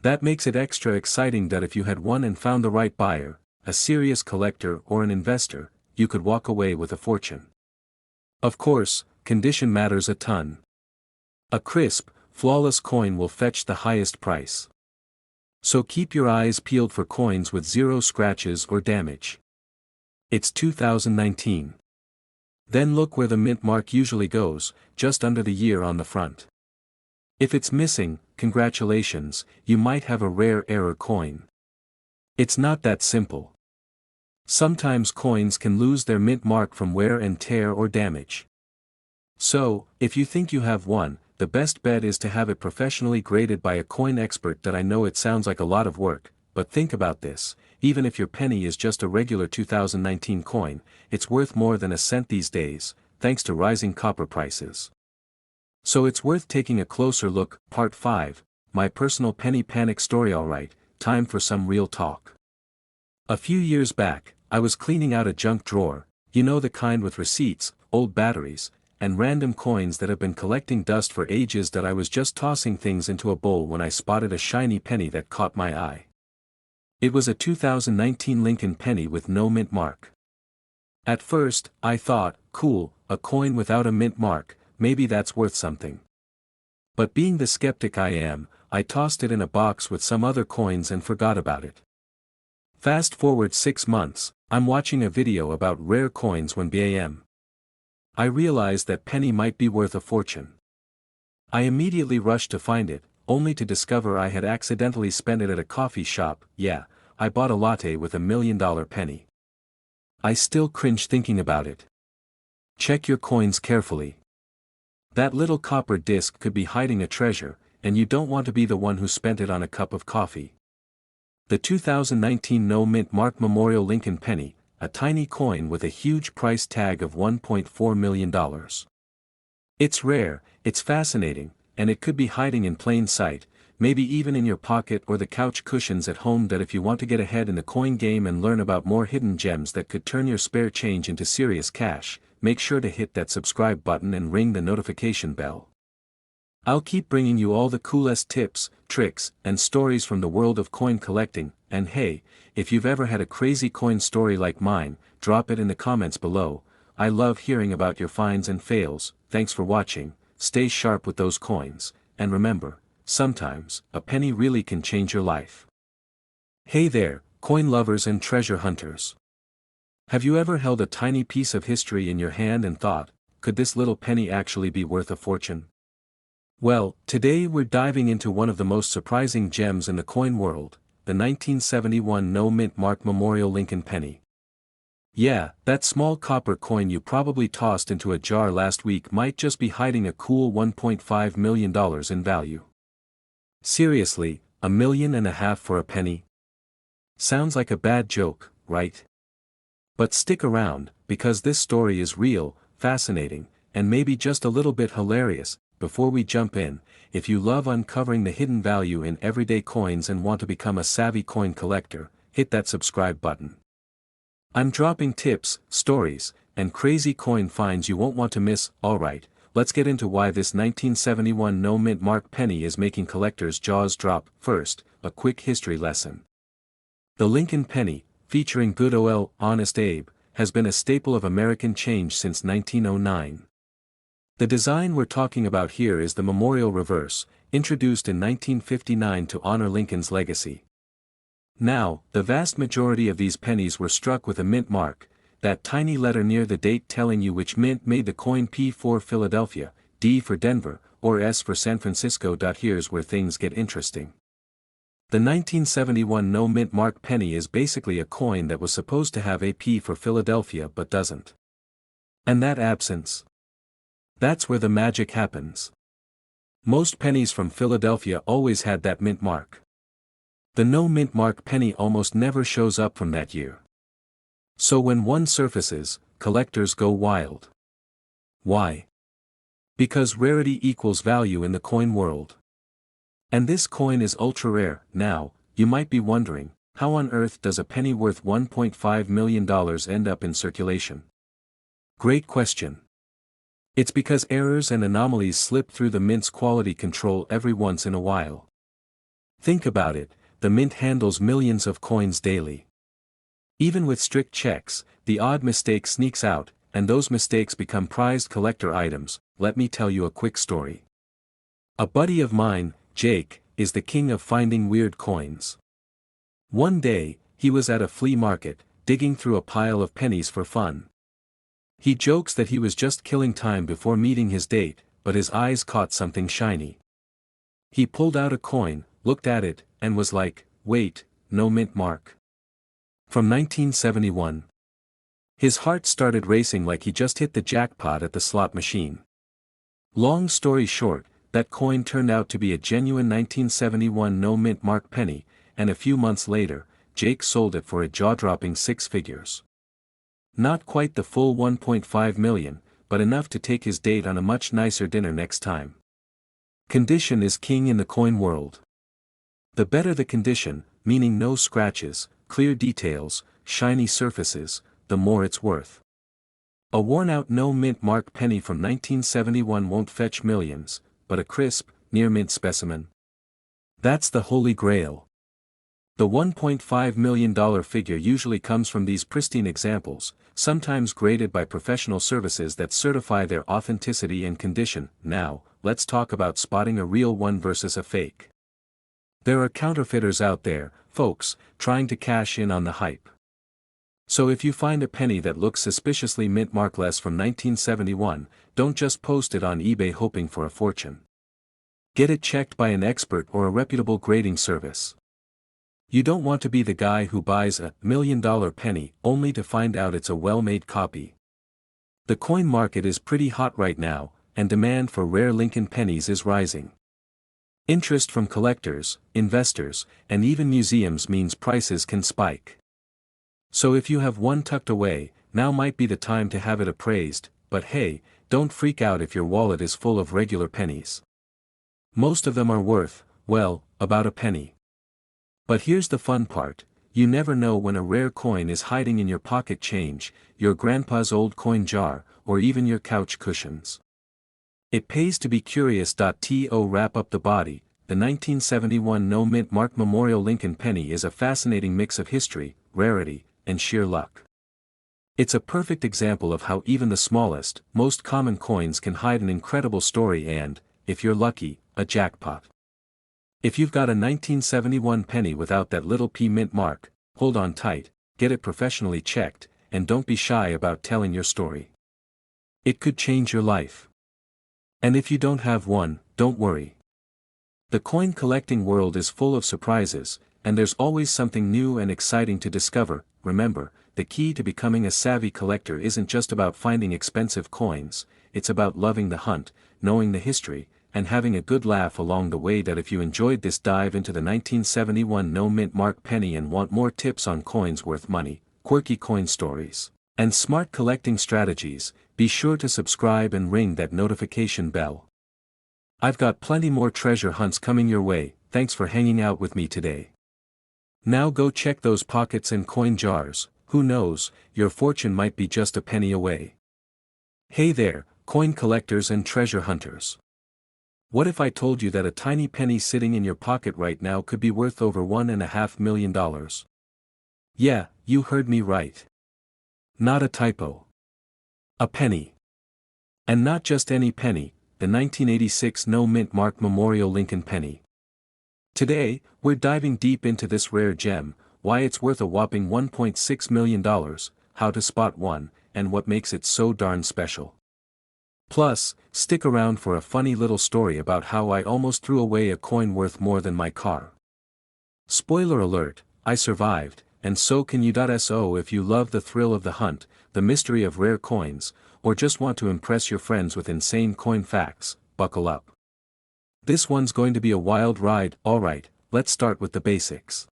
That makes it extra exciting that if you had one and found the right buyer, a serious collector or an investor, you could walk away with a fortune. Of course, condition matters a ton. A crisp, flawless coin will fetch the highest price. So keep your eyes peeled for coins with zero scratches or damage. It's 2019. Then look where the mint mark usually goes, just under the year on the front. If it's missing, congratulations, you might have a rare error coin. It's not that simple. Sometimes coins can lose their mint mark from wear and tear or damage. So, if you think you have one, the best bet is to have it professionally graded by a coin expert. I know it sounds like a lot of work, but think about this, even if your penny is just a regular 2019 coin, it's worth more than a cent these days, thanks to rising copper prices. So it's worth taking a closer look. Part 5, my personal penny panic story. Alright, time for some real talk. A few years back, I was cleaning out a junk drawer, you know the kind with receipts, old batteries, and random coins that have been collecting dust for ages. I was just tossing things into a bowl when I spotted a shiny penny that caught my eye. It was a 2019 Lincoln penny with no mint mark. At first, I thought, cool, a coin without a mint mark, maybe that's worth something. But being the skeptic I am, I tossed it in a box with some other coins and forgot about it. Fast forward 6 months, I'm watching a video about rare coins when bam. I realized that penny might be worth a fortune. I immediately rushed to find it, only to discover I had accidentally spent it at a coffee shop. Yeah, I bought a latte with $1 million penny. I still cringe thinking about it. Check your coins carefully. That little copper disc could be hiding a treasure, and you don't want to be the one who spent it on a cup of coffee. The 2019 no mint mark Memorial Lincoln penny, a tiny coin with a huge price tag of $1.4 million. It's rare, it's fascinating, and it could be hiding in plain sight, maybe even in your pocket or the couch cushions at home. That if you want to get ahead in the coin game and learn about more hidden gems that could turn your spare change into serious cash, make sure to hit that subscribe button and ring the notification bell. I'll keep bringing you all the coolest tips, tricks, and stories from the world of coin collecting, and hey, if you've ever had a crazy coin story like mine, drop it in the comments below. I love hearing about your finds and fails. Thanks for watching, stay sharp with those coins, and remember, sometimes, a penny really can change your life. Hey there, coin lovers and treasure hunters. Have you ever held a tiny piece of history in your hand and thought, could this little penny actually be worth a fortune? Well, today we're diving into one of the most surprising gems in the coin world, the 1971 no-mint mark Memorial Lincoln penny. Yeah, that small copper coin you probably tossed into a jar last week might just be hiding a cool $1.5 million in value. Seriously, $1.5 million for a penny? Sounds like a bad joke, right? But stick around, because this story is real, fascinating, and maybe just a little bit hilarious. Before we jump in, if you love uncovering the hidden value in everyday coins and want to become a savvy coin collector, hit that subscribe button. I'm dropping tips, stories, and crazy coin finds you won't want to miss. Alright, let's get into why this 1971 no-mint mark penny is making collectors' jaws drop. First, a quick history lesson. The Lincoln penny, featuring good old Honest Abe, has been a staple of American change since 1909. The design we're talking about here is the Memorial Reverse, introduced in 1959 to honor Lincoln's legacy. Now, the vast majority of these pennies were struck with a mint mark, that tiny letter near the date telling you which mint made the coin: P for Philadelphia, D for Denver, or S for San Francisco. Here's where things get interesting. The 1971 no-mint mark penny is basically a coin that was supposed to have a P for Philadelphia but doesn't. And that absence? That's where the magic happens. Most pennies from Philadelphia always had that mint mark. The no-mint mark penny almost never shows up from that year. So when one surfaces, collectors go wild. Why? Because rarity equals value in the coin world. And this coin is ultra rare. Now, you might be wondering, how on earth does a penny worth $1.5 million end up in circulation? Great question. It's because errors and anomalies slip through the mint's quality control every once in a while. Think about it, the mint handles millions of coins daily. Even with strict checks, the odd mistake sneaks out, and those mistakes become prized collector items. Let me tell you a quick story. A buddy of mine, Jake, is the king of finding weird coins. One day, he was at a flea market, digging through a pile of pennies for fun. He jokes that he was just killing time before meeting his date, but his eyes caught something shiny. He pulled out a coin, looked at it, and was like, wait, no mint mark. From 1971. His heart started racing like he just hit the jackpot at the slot machine. Long story short, that coin turned out to be a genuine 1971 no mint mark penny, and a few months later, Jake sold it for a jaw-dropping 6 figures. Not quite the full $1.5 million, but enough to take his date on a much nicer dinner next time. Condition is king in the coin world. The better the condition, meaning no scratches, clear details, shiny surfaces, the more it's worth. A worn-out no-mint mark penny from 1971 won't fetch millions, but a crisp, near-mint specimen. That's the holy grail. The $1.5 million figure usually comes from these pristine examples, sometimes graded by professional services that certify their authenticity and condition. Now, let's talk about spotting a real one versus a fake. There are counterfeiters out there, folks, trying to cash in on the hype. So if you find a penny that looks suspiciously mint markless from 1971, don't just post it on eBay hoping for a fortune. Get it checked by an expert or a reputable grading service. You don't want to be the guy who buys a $1 million penny only to find out it's a well-made copy. The coin market is pretty hot right now, and demand for rare Lincoln pennies is rising. Interest from collectors, investors, and even museums means prices can spike. So if you have one tucked away, now might be the time to have it appraised, but hey, don't freak out if your wallet is full of regular pennies. Most of them are worth, well, about a penny. But here's the fun part, you never know when a rare coin is hiding in your pocket change, your grandpa's old coin jar, or even your couch cushions. It pays to be curious. To wrap up the body, the 1971 no-mint mark Memorial Lincoln penny is a fascinating mix of history, rarity, and sheer luck. It's a perfect example of how even the smallest, most common coins can hide an incredible story and, if you're lucky, a jackpot. If you've got a 1971 penny without that little P mint mark, hold on tight, get it professionally checked, and don't be shy about telling your story. It could change your life. And if you don't have one, don't worry. The coin collecting world is full of surprises, and there's always something new and exciting to discover. Remember, the key to becoming a savvy collector isn't just about finding expensive coins, it's about loving the hunt, knowing the history, and having a good laugh along the way. That if you enjoyed this dive into the 1971 no-mint mark penny and want more tips on coins worth money, quirky coin stories, and smart collecting strategies, be sure to subscribe and ring that notification bell. I've got plenty more treasure hunts coming your way. Thanks for hanging out with me today. Now go check those pockets and coin jars, who knows, your fortune might be just a penny away. Hey there, coin collectors and treasure hunters. What if I told you that a tiny penny sitting in your pocket right now could be worth over $1.5 million? Yeah, you heard me right. Not a typo. A penny. And not just any penny, the 1986 no-mint mark Memorial Lincoln penny. Today, we're diving deep into this rare gem, why it's worth a whopping $1.6 million, how to spot one, and what makes it so darn special. Plus, stick around for a funny little story about how I almost threw away a coin worth more than my car. Spoiler alert, I survived, and so can you. So if you love the thrill of the hunt, the mystery of rare coins, or just want to impress your friends with insane coin facts, buckle up. This one's going to be a wild ride. Alright, let's start with the basics.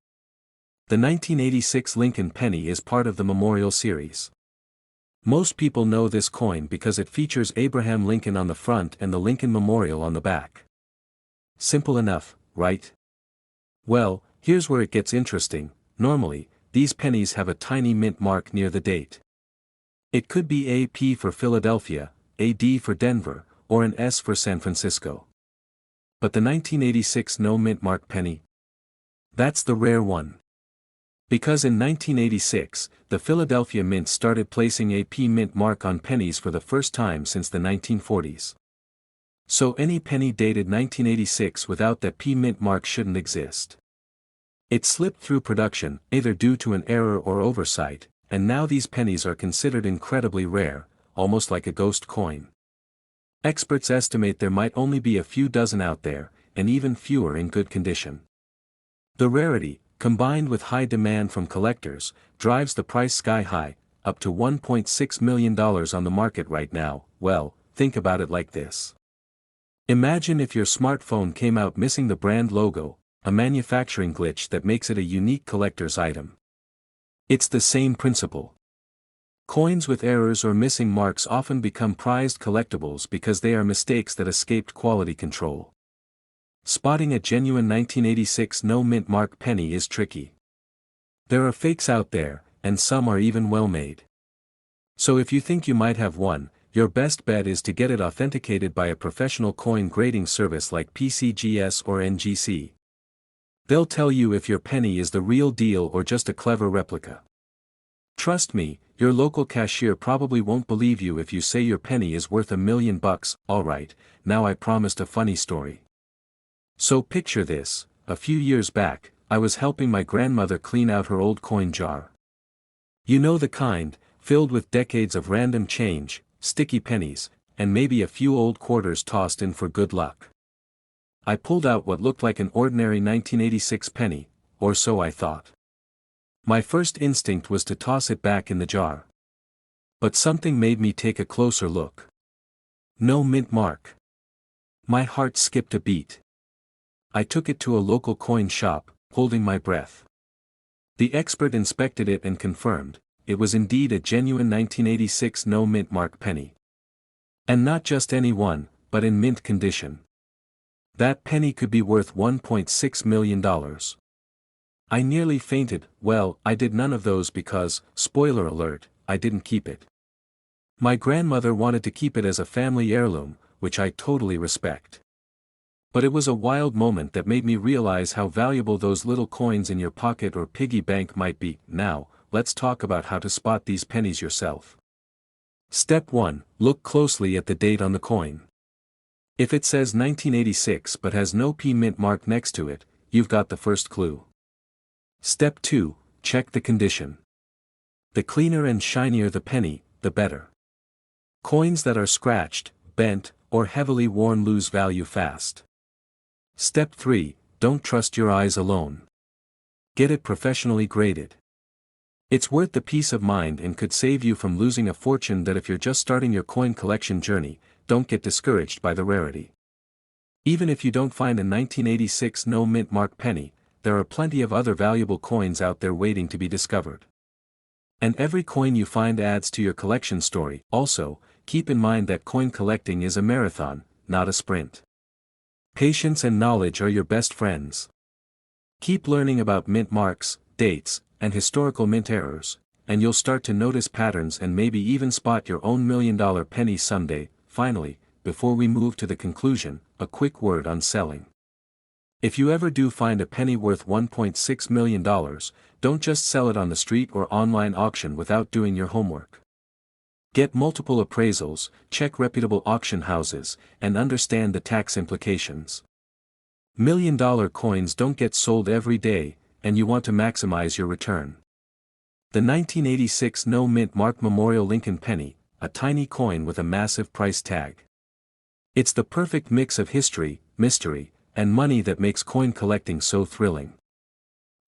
The 1986 Lincoln penny is part of the Memorial series. Most people know this coin because it features Abraham Lincoln on the front and the Lincoln Memorial on the back. Simple enough, right? Well, here's where it gets interesting. Normally, these pennies have a tiny mint mark near the date. It could be a P for Philadelphia, a D for Denver, or an S for San Francisco. But the 1986 no-mint mark penny? That's the rare one. Because in 1986, the Philadelphia Mint started placing a P mint mark on pennies for the first time since the 1940s. So any penny dated 1986 without that P mint mark shouldn't exist. It slipped through production, either due to an error or oversight, and now these pennies are considered incredibly rare, almost like a ghost coin. Experts estimate there might only be a few dozen out there, and even fewer in good condition. The rarity, combined with high demand from collectors, drives the price sky high, up to $1.6 million on the market right now. Well, think about it like this. Imagine if your smartphone came out missing the brand logo, a manufacturing glitch that makes it a unique collector's item. It's the same principle. Coins with errors or missing marks often become prized collectibles because they are mistakes that escaped quality control. Spotting a genuine 1986 no-mint mark penny is tricky. There are fakes out there, and some are even well-made. So if you think you might have one, your best bet is to get it authenticated by a professional coin grading service like PCGS or NGC. They'll tell you if your penny is the real deal or just a clever replica. Trust me, your local cashier probably won't believe you if you say your penny is worth $1 million. Alright, now I promised a funny story. So picture this, a few years back, I was helping my grandmother clean out her old coin jar. You know the kind, filled with decades of random change, sticky pennies, and maybe a few old quarters tossed in for good luck. I pulled out what looked like an ordinary 1986 penny, or so I thought. My first instinct was to toss it back in the jar. But something made me take a closer look. No mint mark. My heart skipped a beat. I took it to a local coin shop, holding my breath. The expert inspected it and confirmed, it was indeed a genuine 1986 no mint mark penny. And not just any one, but in mint condition. That penny could be worth $1.6 million. I nearly fainted. Well, I did none of those because, spoiler alert, I didn't keep it. My grandmother wanted to keep it as a family heirloom, which I totally respect. But it was a wild moment that made me realize how valuable those little coins in your pocket or piggy bank might be. Now, let's talk about how to spot these pennies yourself. Step 1. Look closely at the date on the coin. If it says 1986 but has no P mint mark next to it, you've got the first clue. Step 2. Check the condition. The cleaner and shinier the penny, the better. Coins that are scratched, bent, or heavily worn lose value fast. Step 3. Don't trust your eyes alone. Get it professionally graded. It's worth the peace of mind and could save you from losing a fortune. That if you're just starting your coin collection journey, don't get discouraged by the rarity. Even if you don't find a 1986 no mint mark penny, there are plenty of other valuable coins out there waiting to be discovered. And every coin you find adds to your collection story. Also, keep in mind that coin collecting is a marathon, not a sprint. Patience and knowledge are your best friends. Keep learning about mint marks, dates, and historical mint errors, and you'll start to notice patterns and maybe even spot your own $1 million penny someday. Finally, before we move to the conclusion, a quick word on selling. If you ever do find a penny worth $1.6 million, don't just sell it on the street or online auction without doing your homework. Get multiple appraisals, check reputable auction houses, and understand the tax implications. $1 million coins don't get sold every day, and you want to maximize your return. The 1986 no mint mark Memorial Lincoln penny, a tiny coin with a massive price tag. It's the perfect mix of history, mystery, and money that makes coin collecting so thrilling.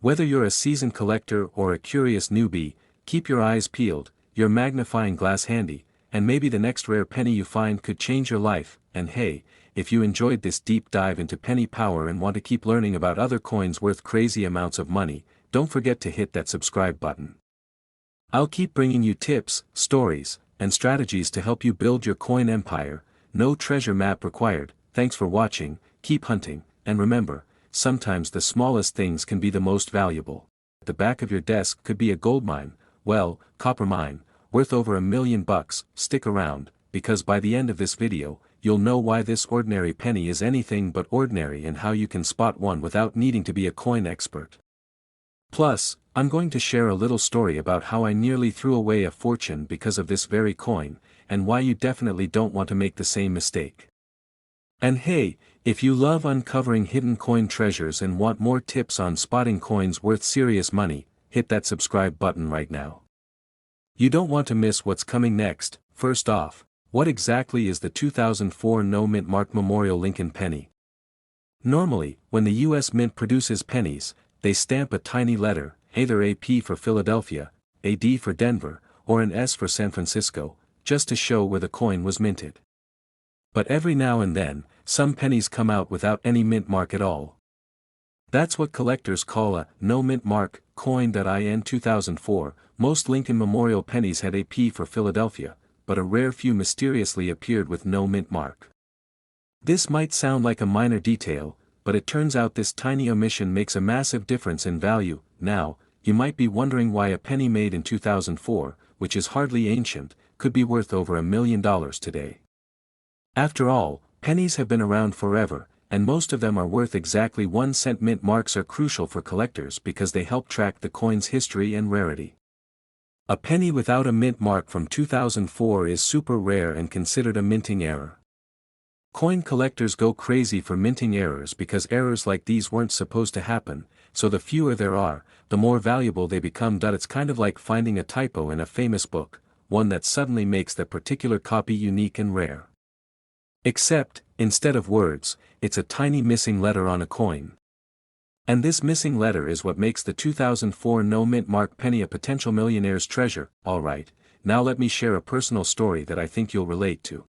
Whether you're a seasoned collector or a curious newbie, keep your eyes peeled, your magnifying glass handy, and maybe the next rare penny you find could change your life. And hey, if you enjoyed this deep dive into penny power and want to keep learning about other coins worth crazy amounts of money, don't forget to hit that subscribe button. I'll keep bringing you tips, stories, and strategies to help you build your coin empire. No treasure map required. Thanks for watching, keep hunting, and remember, sometimes the smallest things can be the most valuable. The back of your desk could be a gold mine, well, copper mine, worth over $1 million. Stick around, because by the end of this video, you'll know why this ordinary penny is anything but ordinary and how you can spot one without needing to be a coin expert. Plus, I'm going to share a little story about how I nearly threw away a fortune because of this very coin, and why you definitely don't want to make the same mistake. And hey, if you love uncovering hidden coin treasures and want more tips on spotting coins worth serious money, hit that subscribe button right now. You don't want to miss what's coming next. First off, what exactly is the 2004 no mint mark Memorial Lincoln penny? Normally, when the US Mint produces pennies, they stamp a tiny letter, either a P for Philadelphia, a D for Denver, or an S for San Francisco, just to show where the coin was minted. But every now and then, some pennies come out without any mint mark at all. That's what collectors call a no mint mark coin. In 2004, most Lincoln Memorial pennies had a P for Philadelphia, but a rare few mysteriously appeared with no mint mark. This might sound like a minor detail, but it turns out this tiny omission makes a massive difference in value. Now, you might be wondering why a penny made in 2004, which is hardly ancient, could be worth over $1 million today. After all, pennies have been around forever, and most of them are worth exactly 1 cent. Mint marks are crucial for collectors because they help track the coin's history and rarity. A penny without a mint mark from 2004 is super rare and considered a minting error. Coin collectors go crazy for minting errors because errors like these weren't supposed to happen, so the fewer there are, the more valuable they become. It's kind of like finding a typo in a famous book, one that suddenly makes that particular copy unique and rare. Except, instead of words, it's a tiny missing letter on a coin. And this missing letter is what makes the 2004 no mint mark penny a potential millionaire's treasure. Alright, now let me share a personal story that I think you'll relate to.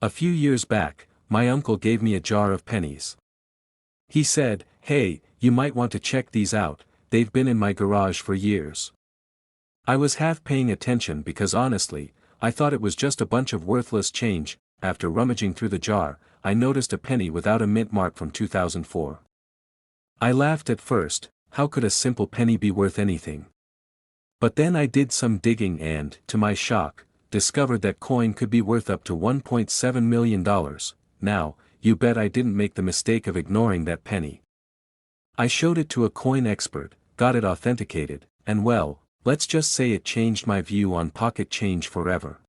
A few years back, my uncle gave me a jar of pennies. He said, "Hey, you might want to check these out, they've been in my garage for years." I was half paying attention because honestly, I thought it was just a bunch of worthless change. After rummaging through the jar, I noticed a penny without a mint mark from 2004. I laughed at first, how could a simple penny be worth anything? But then I did some digging and, to my shock, discovered that coin could be worth up to $1.7 million. Now, you bet I didn't make the mistake of ignoring that penny. I showed it to a coin expert, got it authenticated, and well, let's just say it changed my view on pocket change forever.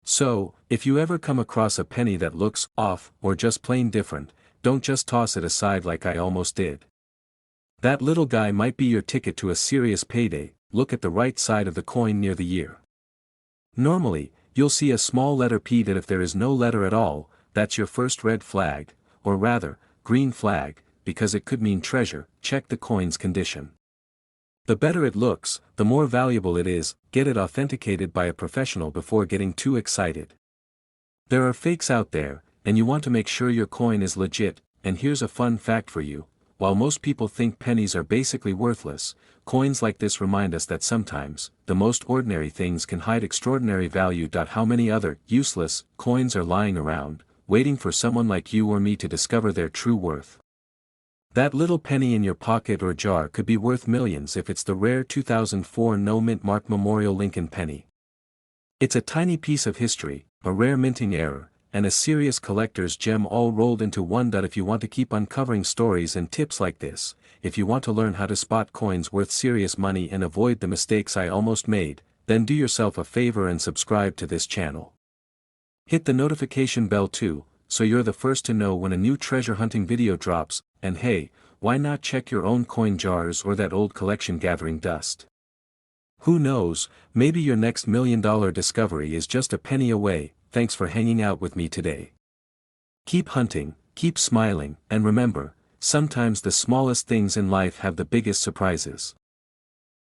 So, if you ever come across a penny that looks off or just plain different, don't just toss it aside like I almost did. That little guy might be your ticket to a serious payday. Look at the right side of the coin near the year. Normally, you'll see a small letter P that if there is no letter at all, that's your first red flag, or rather, green flag, because it could mean treasure. Check the coin's condition. The better it looks, the more valuable it is. Get it authenticated by a professional before getting too excited. There are fakes out there, and you want to make sure your coin is legit, and here's a fun fact for you. While most people think pennies are basically worthless, coins like this remind us that sometimes, the most ordinary things can hide extraordinary value. How many other, useless, coins are lying around, waiting for someone like you or me to discover their true worth? That little penny in your pocket or jar could be worth millions if it's the rare 2004 no mint mark Memorial Lincoln penny. It's a tiny piece of history, a rare minting error, and a serious collector's gem all rolled into one. If you want to keep uncovering stories and tips like this, if you want to learn how to spot coins worth serious money and avoid the mistakes I almost made, then do yourself a favor and subscribe to this channel. Hit the notification bell too, so you're the first to know when a new treasure hunting video drops, and hey, why not check your own coin jars or that old collection gathering dust? Who knows, maybe your next $1 million discovery is just a penny away. Thanks for hanging out with me today. Keep hunting, keep smiling, and remember, sometimes the smallest things in life have the biggest surprises.